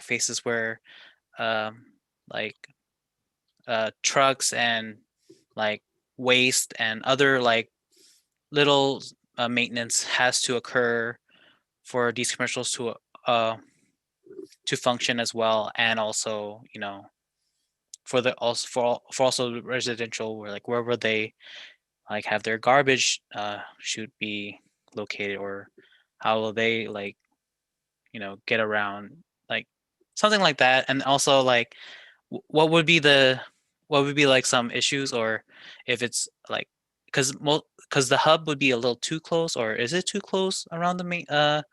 faces where like trucks and like waste and other like little maintenance has to occur for these commercials to function as well, and also for the also residential, where like wherever they like have their garbage should be located, or how will they like get around, like something like that. And also like what would be like some issues, or if it's like because the hub would be a little too close, or is it too close around the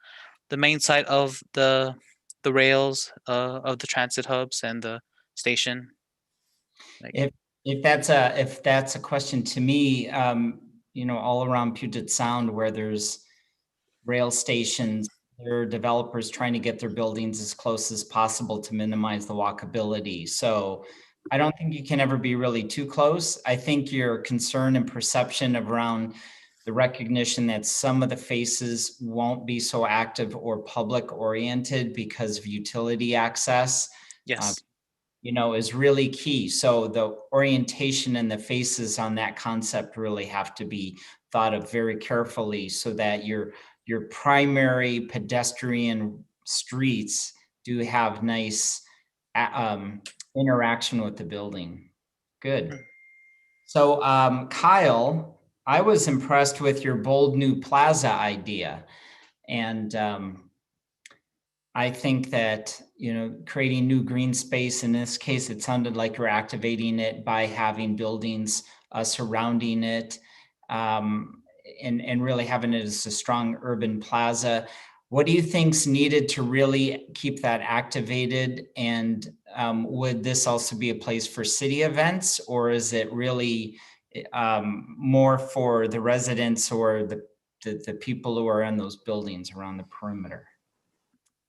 main site of the rails of the transit hubs and the station? Like, If that's a question to me, all around Puget Sound where there's rail stations, there are developers trying to get their buildings as close as possible to minimize the walkability. So I don't think you can ever be really too close. I think your concern and perception around the recognition that some of the faces won't be so active or public oriented because of utility access. yes. Is really key. So the orientation and the faces on that concept really have to be thought of very carefully, so that your primary pedestrian streets do have nice interaction with the building. Good. So Kyle, I was impressed with your bold new plaza idea. And I think that, creating new green space, in this case, it sounded like you're activating it by having buildings surrounding it, and really having it as a strong urban plaza. What do you think's needed to really keep that activated? And would this also be a place for city events, or is it really more for the residents or the people who are in those buildings around the perimeter?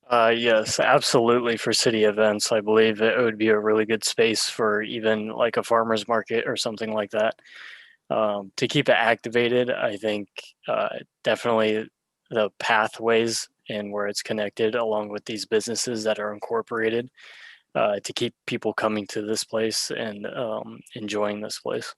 Yes, absolutely. For city events, I believe it would be a really good space for even like a farmer's market or something like that. To keep it activated, I think definitely the pathways and where it's connected along with these businesses that are incorporated to keep people coming to this place and enjoying this place.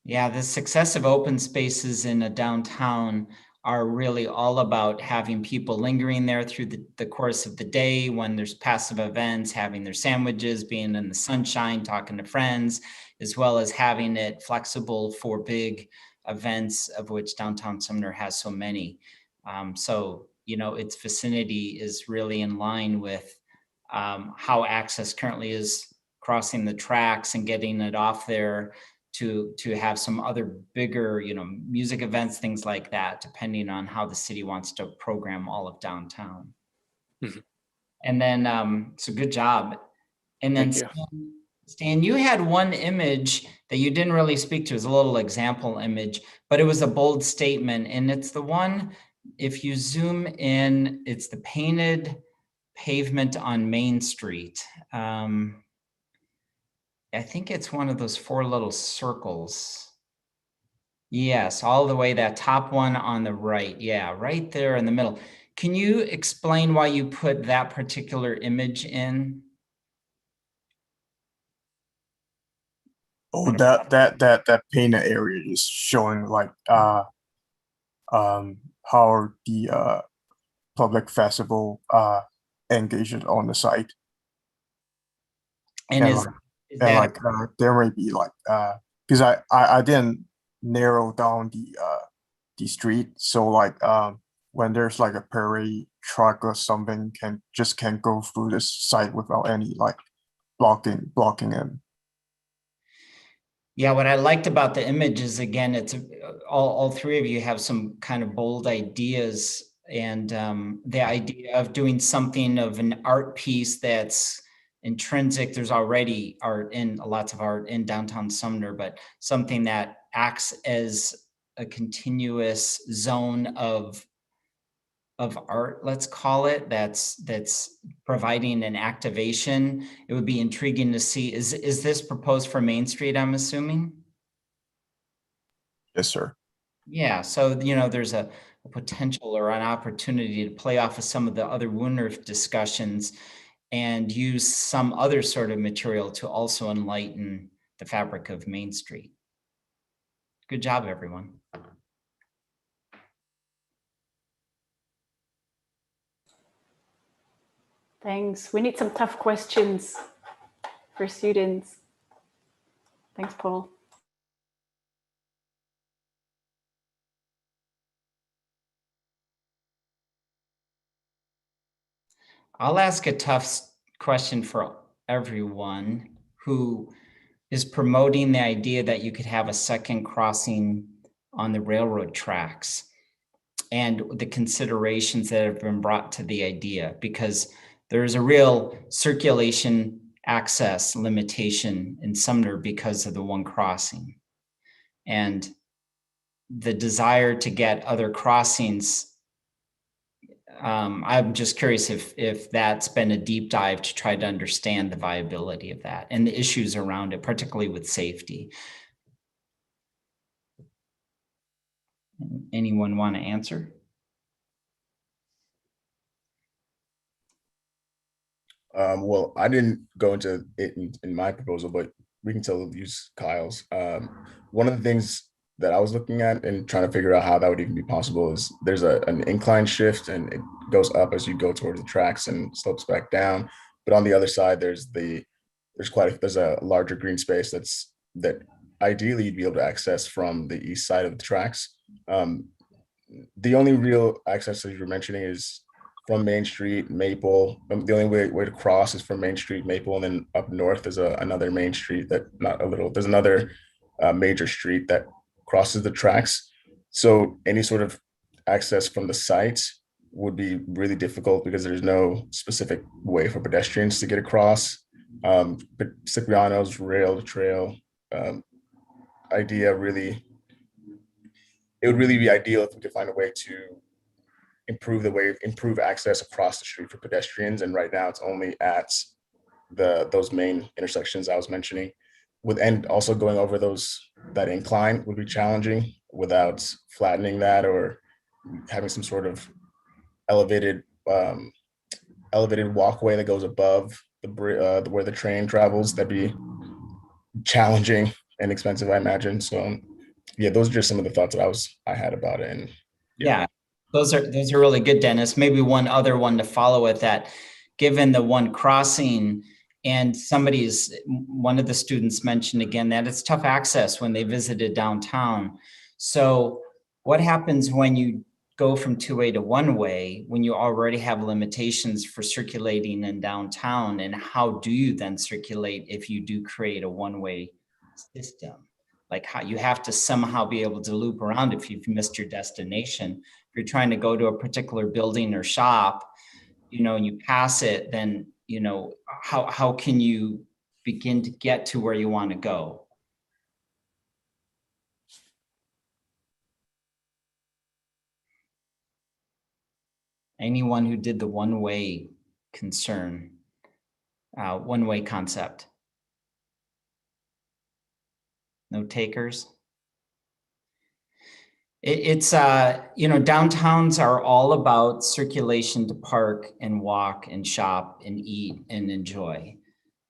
Yeah, the success of open spaces in a downtown are really all about having people lingering there through the course of the day when there's passive events, having their sandwiches, being in the sunshine, talking to friends, as well as having it flexible for big events, of which downtown Sumner has so many. So, its vicinity is really in line with how access currently is crossing the tracks and getting it off there to have some other bigger, music events, things like that, depending on how the city wants to program all of downtown. Mm-hmm. And then, so good job. And then Stan, you had one image that you didn't really speak to. It was a little example image, but it was a bold statement. And it's the one, if you zoom in, it's the painted pavement on Main Street. I think it's one of those 4 little circles. Yes, all the way, that top one on the right. Yeah, right there in the middle. Can you explain why you put that particular image in? Oh, that painted area is showing like how the public festival engaged on the site. And there may be like because I didn't narrow down the street. So like when there's like a parade truck or something can't go through this site without any like blocking in. Yeah, what I liked about the image is, again, it's all three of you have some kind of bold ideas, and the idea of doing something of an art piece that's intrinsic. There's already lots of art in downtown Sumner, but something that acts as a continuous zone of art, let's call it, that's providing an activation. It would be intriguing to see. Is this proposed for Main Street, I'm assuming? Yes, sir. Yeah, so there's a potential or an opportunity to play off of some of the other Woodruff discussions and use some other sort of material to also enlighten the fabric of Main Street. Good job, everyone. Thanks. We need some tough questions for students. Thanks, Paul. I'll ask a tough question for everyone who is promoting the idea that you could have a second crossing on the railroad tracks and the considerations that have been brought to the idea, because there's a real circulation access limitation in Sumner because of the one crossing. And the desire to get other crossings, I'm just curious if that's been a deep dive to try to understand the viability of that and the issues around it, particularly with safety. Anyone want to answer? Well, I didn't go into it in my proposal, but we can still use Kyle's. One of the things that I was looking at and trying to figure out how that would even be possible is there's an incline shift and it goes up as you go towards the tracks and slopes back down. But on the other side, there's a larger green space that ideally you'd be able to access from the east side of the tracks. The only real access that you're mentioning is from Main Street, Maple. The only way to cross is from Main Street, Maple, and then up north there's another main street there's another major street that crosses the tracks. So any sort of access from the site would be really difficult because there's no specific way for pedestrians to get across. But Cipriano's rail to trail idea it would really be ideal if we could find a way to improve access across the street for pedestrians. And right now it's only at those main intersections I was mentioning. And also going over that incline would be challenging without flattening that or having some sort of elevated walkway that goes above where the train travels. That'd be challenging and expensive, I imagine. So yeah, those are just some of the thoughts that I had about it. And yeah, those are really good, Dennis. Maybe one other one to follow with that, given the one crossing, and one of the students mentioned again that it's tough access when they visited downtown. So what happens when you go from two-way to one-way when you already have limitations for circulating in downtown? And how do you then circulate if you do create a one-way system? Like how you have to somehow be able to loop around if you've missed your destination. If you're trying to go to a particular building or shop, and you pass it, then, how can you begin to get to where you want to go? Anyone who did the one-way one-way concept? No takers? It's downtowns are all about circulation to park and walk and shop and eat and enjoy.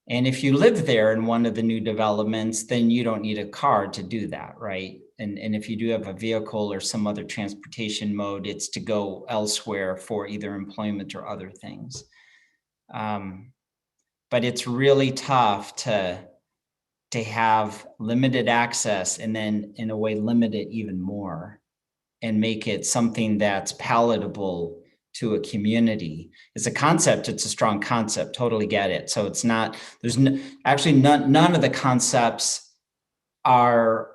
And if you live there in one of the new developments, then you don't need a car to do that, right? And if you do have a vehicle or some other transportation mode, it's to go elsewhere for either employment or other things. But it's really tough to to have limited access and then in a way limit it even more and make it something that's palatable to a community. It's a concept, it's a strong concept, totally get it. So it's not, there's actually none of the concepts are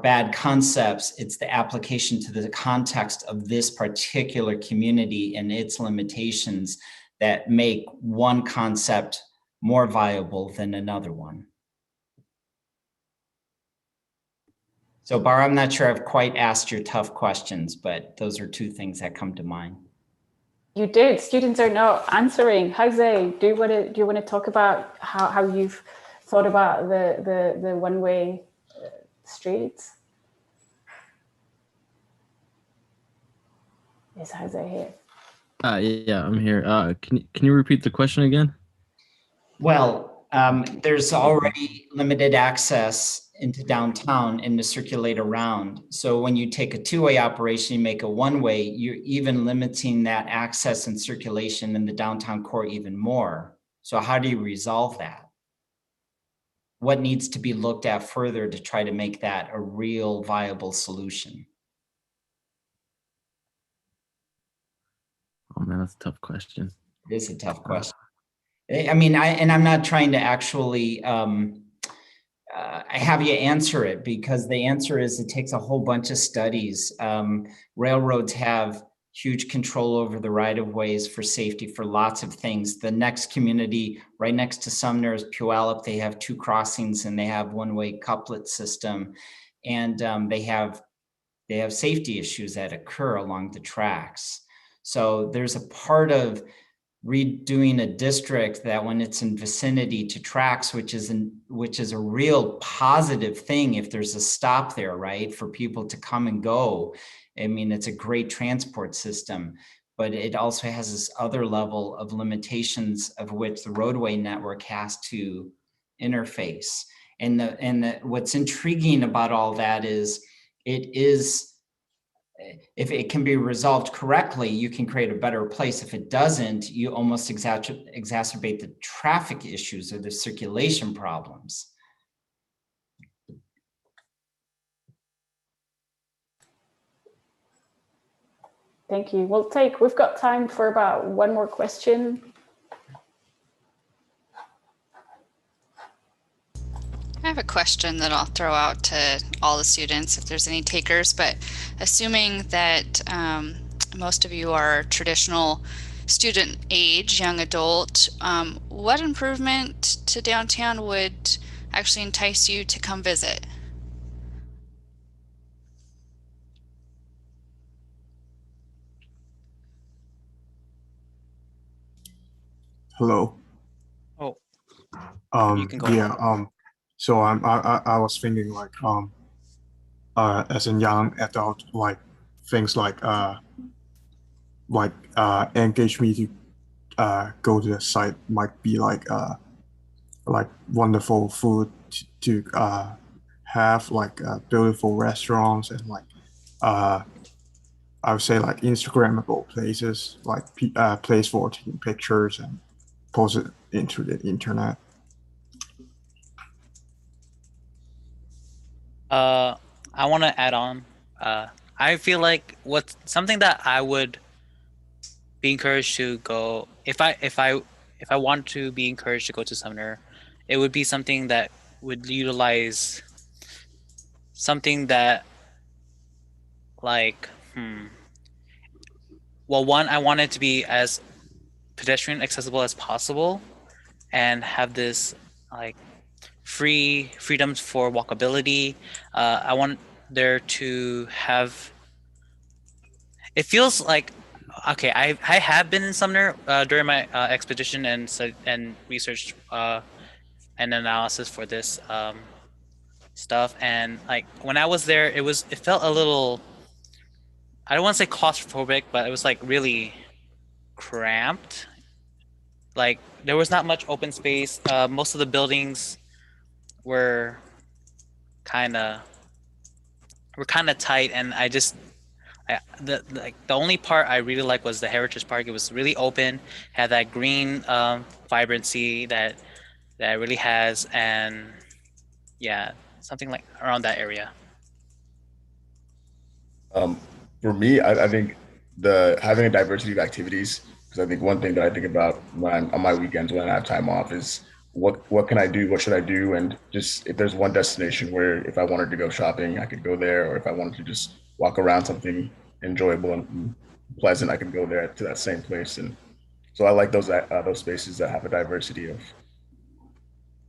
bad concepts. It's the application to the context of this particular community and its limitations that make one concept more viable than another one. So Bar, I'm not sure I've quite asked your tough questions, but those are two things that come to mind. You did. Students are not answering. Jose, do you want to talk about how you've thought about the one-way streets? Is Jose here? Yeah, I'm here. Can you repeat the question again? Well, there's already limited access into downtown and to circulate around. So when you take a two-way operation, you make a one-way, you're even limiting that access and circulation in the downtown core even more. So how do you resolve that? What needs to be looked at further to try to make that a real viable solution? Oh man, that's a tough question. It is a tough question. I mean, I'm not trying to actually have you answer it, because the answer is it takes a whole bunch of studies. Railroads have huge control over the right-of-ways for safety for lots of things. The next community right next to Sumner is Puyallup. They have two crossings and they have one-way couplet system, and they have safety issues that occur along the tracks. So there's a part of redoing a district that when it's in vicinity to tracks, which is a real positive thing if there's a stop there, right, for people to come and go. I mean, it's a great transport system, but it also has this other level of limitations of which the roadway network has to interface. And what's intriguing about all that is if it can be resolved correctly, you can create a better place. If it doesn't, you almost exacerbate the traffic issues or the circulation problems. Thank you. We've got time for about one more question. I have a question that I'll throw out to all the students if there's any takers, but assuming that most of you are traditional student age, young adult, what improvement to downtown would actually entice you to come visit? Hello. Oh, you can go ahead. Yeah. So I was thinking like as a young adult, like things like engage me to go to the site might be like wonderful food to have, like beautiful restaurants, and like I would say like Instagrammable places, like place for taking pictures and post it into the internet. I want to add on. I feel like what's something that I would be encouraged to go if I want to be encouraged to go to Sumner, it would be something that would utilize something that like well, one, I want it to be as pedestrian accessible as possible and have this like freedoms for walkability. I want there to have, it feels like, okay, I have been in Sumner during my expedition and research and analysis for this stuff, and like when I was there, it felt a little, I don't want to say claustrophobic, but it was like really cramped. Like there was not much open space. Most of the buildings were kind of tight, and the only part I really liked was the Heritage Park. It was really open, had that green vibrancy that it really has, and Yeah, something like around that area. For me, I think the having a diversity of activities, because I think one thing that I think about when I'm on my weekends when I have time off is what can I do, what should I do, and just if there's one destination where if I wanted to go shopping, I could go there, or if I wanted to just walk around something enjoyable and pleasant, I could go there to that same place. And so I like those spaces that have a diversity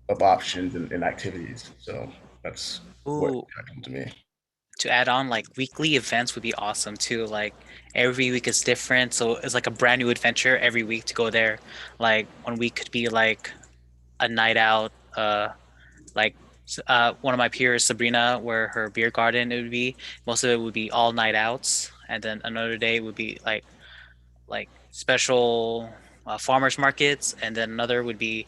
of options and activities. So that's what Ooh, happened to me. to add on, like weekly events would be awesome too. Like every week is different, so it's like a brand new adventure every week to go there. Like one week could be like a night out, like one of my peers, Sabrina, where her beer garden it would be. Most of it would be all night outs, and then another day would be like special farmers markets, and then another would be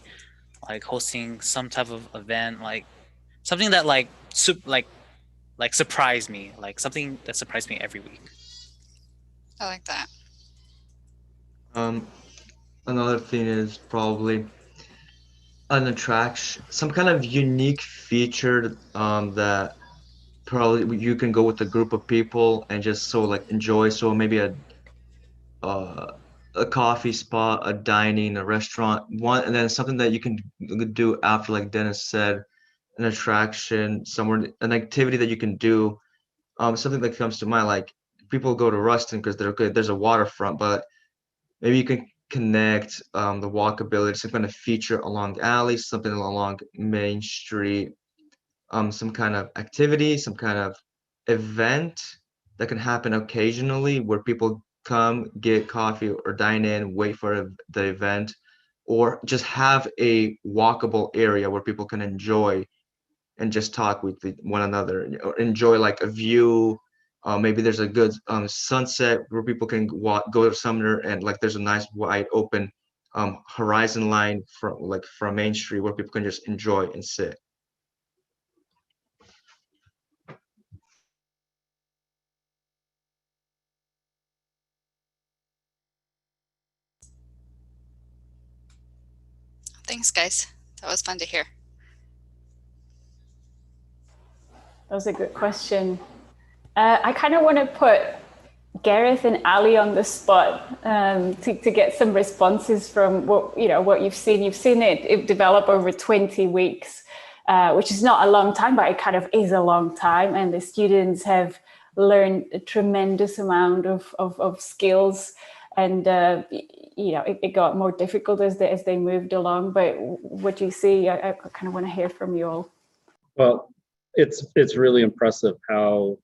like hosting some type of event, like something that like surprised me, like something that surprised me every week. I like that. Another thing is probably an attraction, some kind of unique feature that probably you can go with a group of people and just so like enjoy. So maybe uh, a coffee spot, a dining, a restaurant, one, and then something that you can do after, like Dennis said, an attraction somewhere, an activity that you can do. Something that comes to mind, like people go to Ruston because they're good. There's a waterfront, but maybe you can connect the walkability, some kind of feature along alleys, something along Main Street, some kind of activity, some kind of event that can happen occasionally where people come get coffee or dine in, wait for the event, or just have a walkable area where people can enjoy and just talk with one another, or enjoy like a view. Maybe there's a good sunset where people can go to Sumner, and like there's a nice wide open horizon line from Main Street where people can just enjoy and sit. Thanks, guys. That was fun to hear. That was a good question. I kind of want to put Gareth and Ali on the spot to get some responses from what you've seen. You've seen it develop over 20 weeks, which is not a long time, but it kind of is a long time. And the students have learned a tremendous amount of skills, and it got more difficult as they moved along. But what do you see? I kind of want to hear from you all. Well, it's really impressive how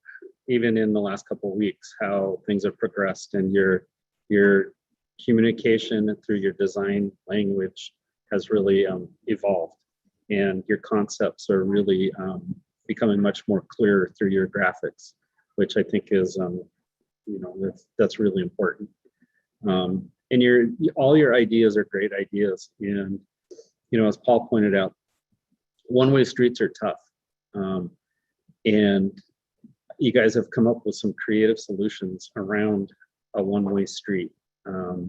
even in the last couple of weeks how things have progressed, and your communication through your design language has really evolved, and your concepts are really becoming much more clear through your graphics, which I think is that's really important. And all your ideas are great ideas, and as Paul pointed out, one-way streets are tough. And you guys have come up with some creative solutions around a one-way street. You're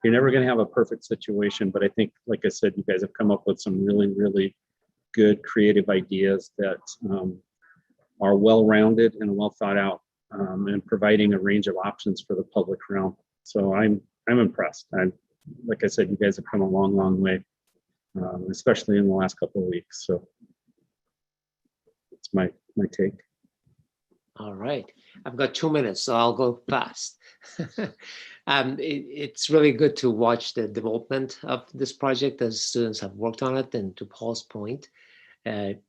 never going to have a perfect situation, but I think, like I said, you guys have come up with some really, really good creative ideas that are well-rounded and well thought out, and providing a range of options for the public realm. So I'm impressed. Like I said, you guys have come a long, long way, especially in the last couple of weeks. So it's my take. All right, I've got 2 minutes, so I'll go fast. It's really good to watch the development of this project as students have worked on it. And to Paul's point,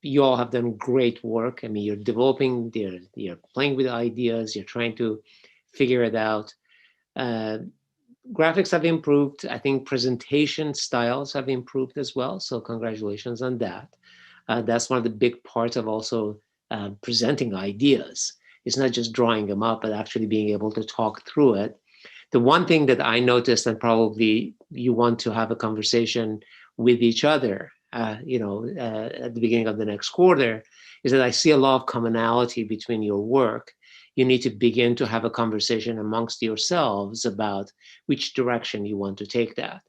you all have done great work. I mean, you're developing, you're playing with ideas, you're trying to figure it out. Graphics have improved. I think presentation styles have improved as well. So congratulations on that. That's one of the big parts of also presenting ideas. It's not just drawing them up, but actually being able to talk through it. The one thing that I noticed, and probably you want to have a conversation with each other, at the beginning of the next quarter, is that I see a lot of commonality between your work. You need to begin to have a conversation amongst yourselves about which direction you want to take that.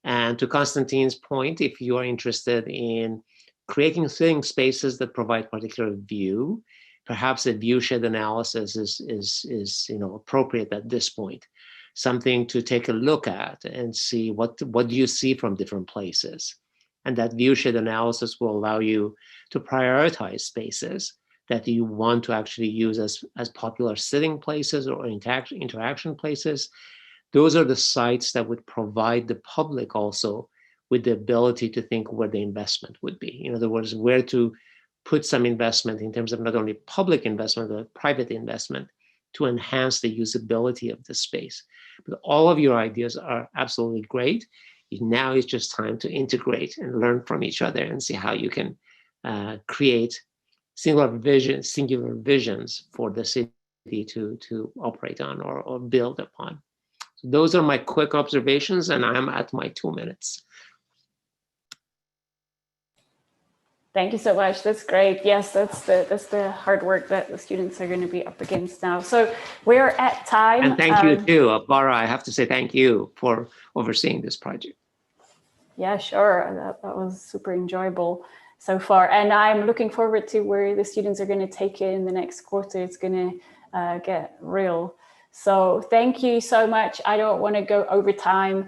And to Constantine's point, if you are interested in creating sitting spaces that provide particular view, perhaps a view shed analysis is appropriate at this point. Something to take a look at and see what do you see from different places. And that view shed analysis will allow you to prioritize spaces that you want to actually use as popular sitting places or interaction places. Those are the sites that would provide the public also with the ability to think where the investment would be. In other words, where to put some investment in terms of not only public investment, but private investment to enhance the usability of the space. But all of your ideas are absolutely great. Now it's just time to integrate and learn from each other and see how you can create singular visions for the city to operate on or build upon. So those are my quick observations, and I'm at my 2 minutes. Thank you so much. That's great. Yes, that's the hard work that the students are going to be up against now. So we're at time. And thank you too, Bara. I have to say thank you for overseeing this project. Yeah, sure. That was super enjoyable so far. And I'm looking forward to where the students are going to take it in the next quarter. It's going to get real. So thank you so much. I don't want to go over time.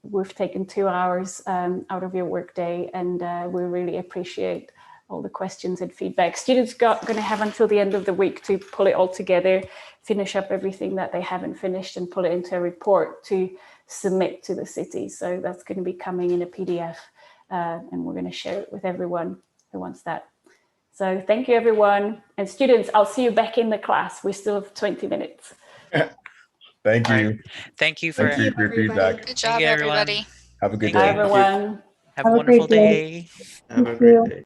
We've taken 2 hours out of your workday, and we really appreciate all the questions and feedback. Students going to have until the end of the week to pull it all together, finish up everything that they haven't finished, and pull it into a report to submit to the city. So that's going to be coming in a PDF, and we're going to share it with everyone who wants that. So thank you, everyone. And students, I'll see you back in the class. We still have 20 minutes. Thank you. Right. Thank you for your feedback. Good job, everybody. Have a good Bye, day. everyone. Have a wonderful day. Have a great day.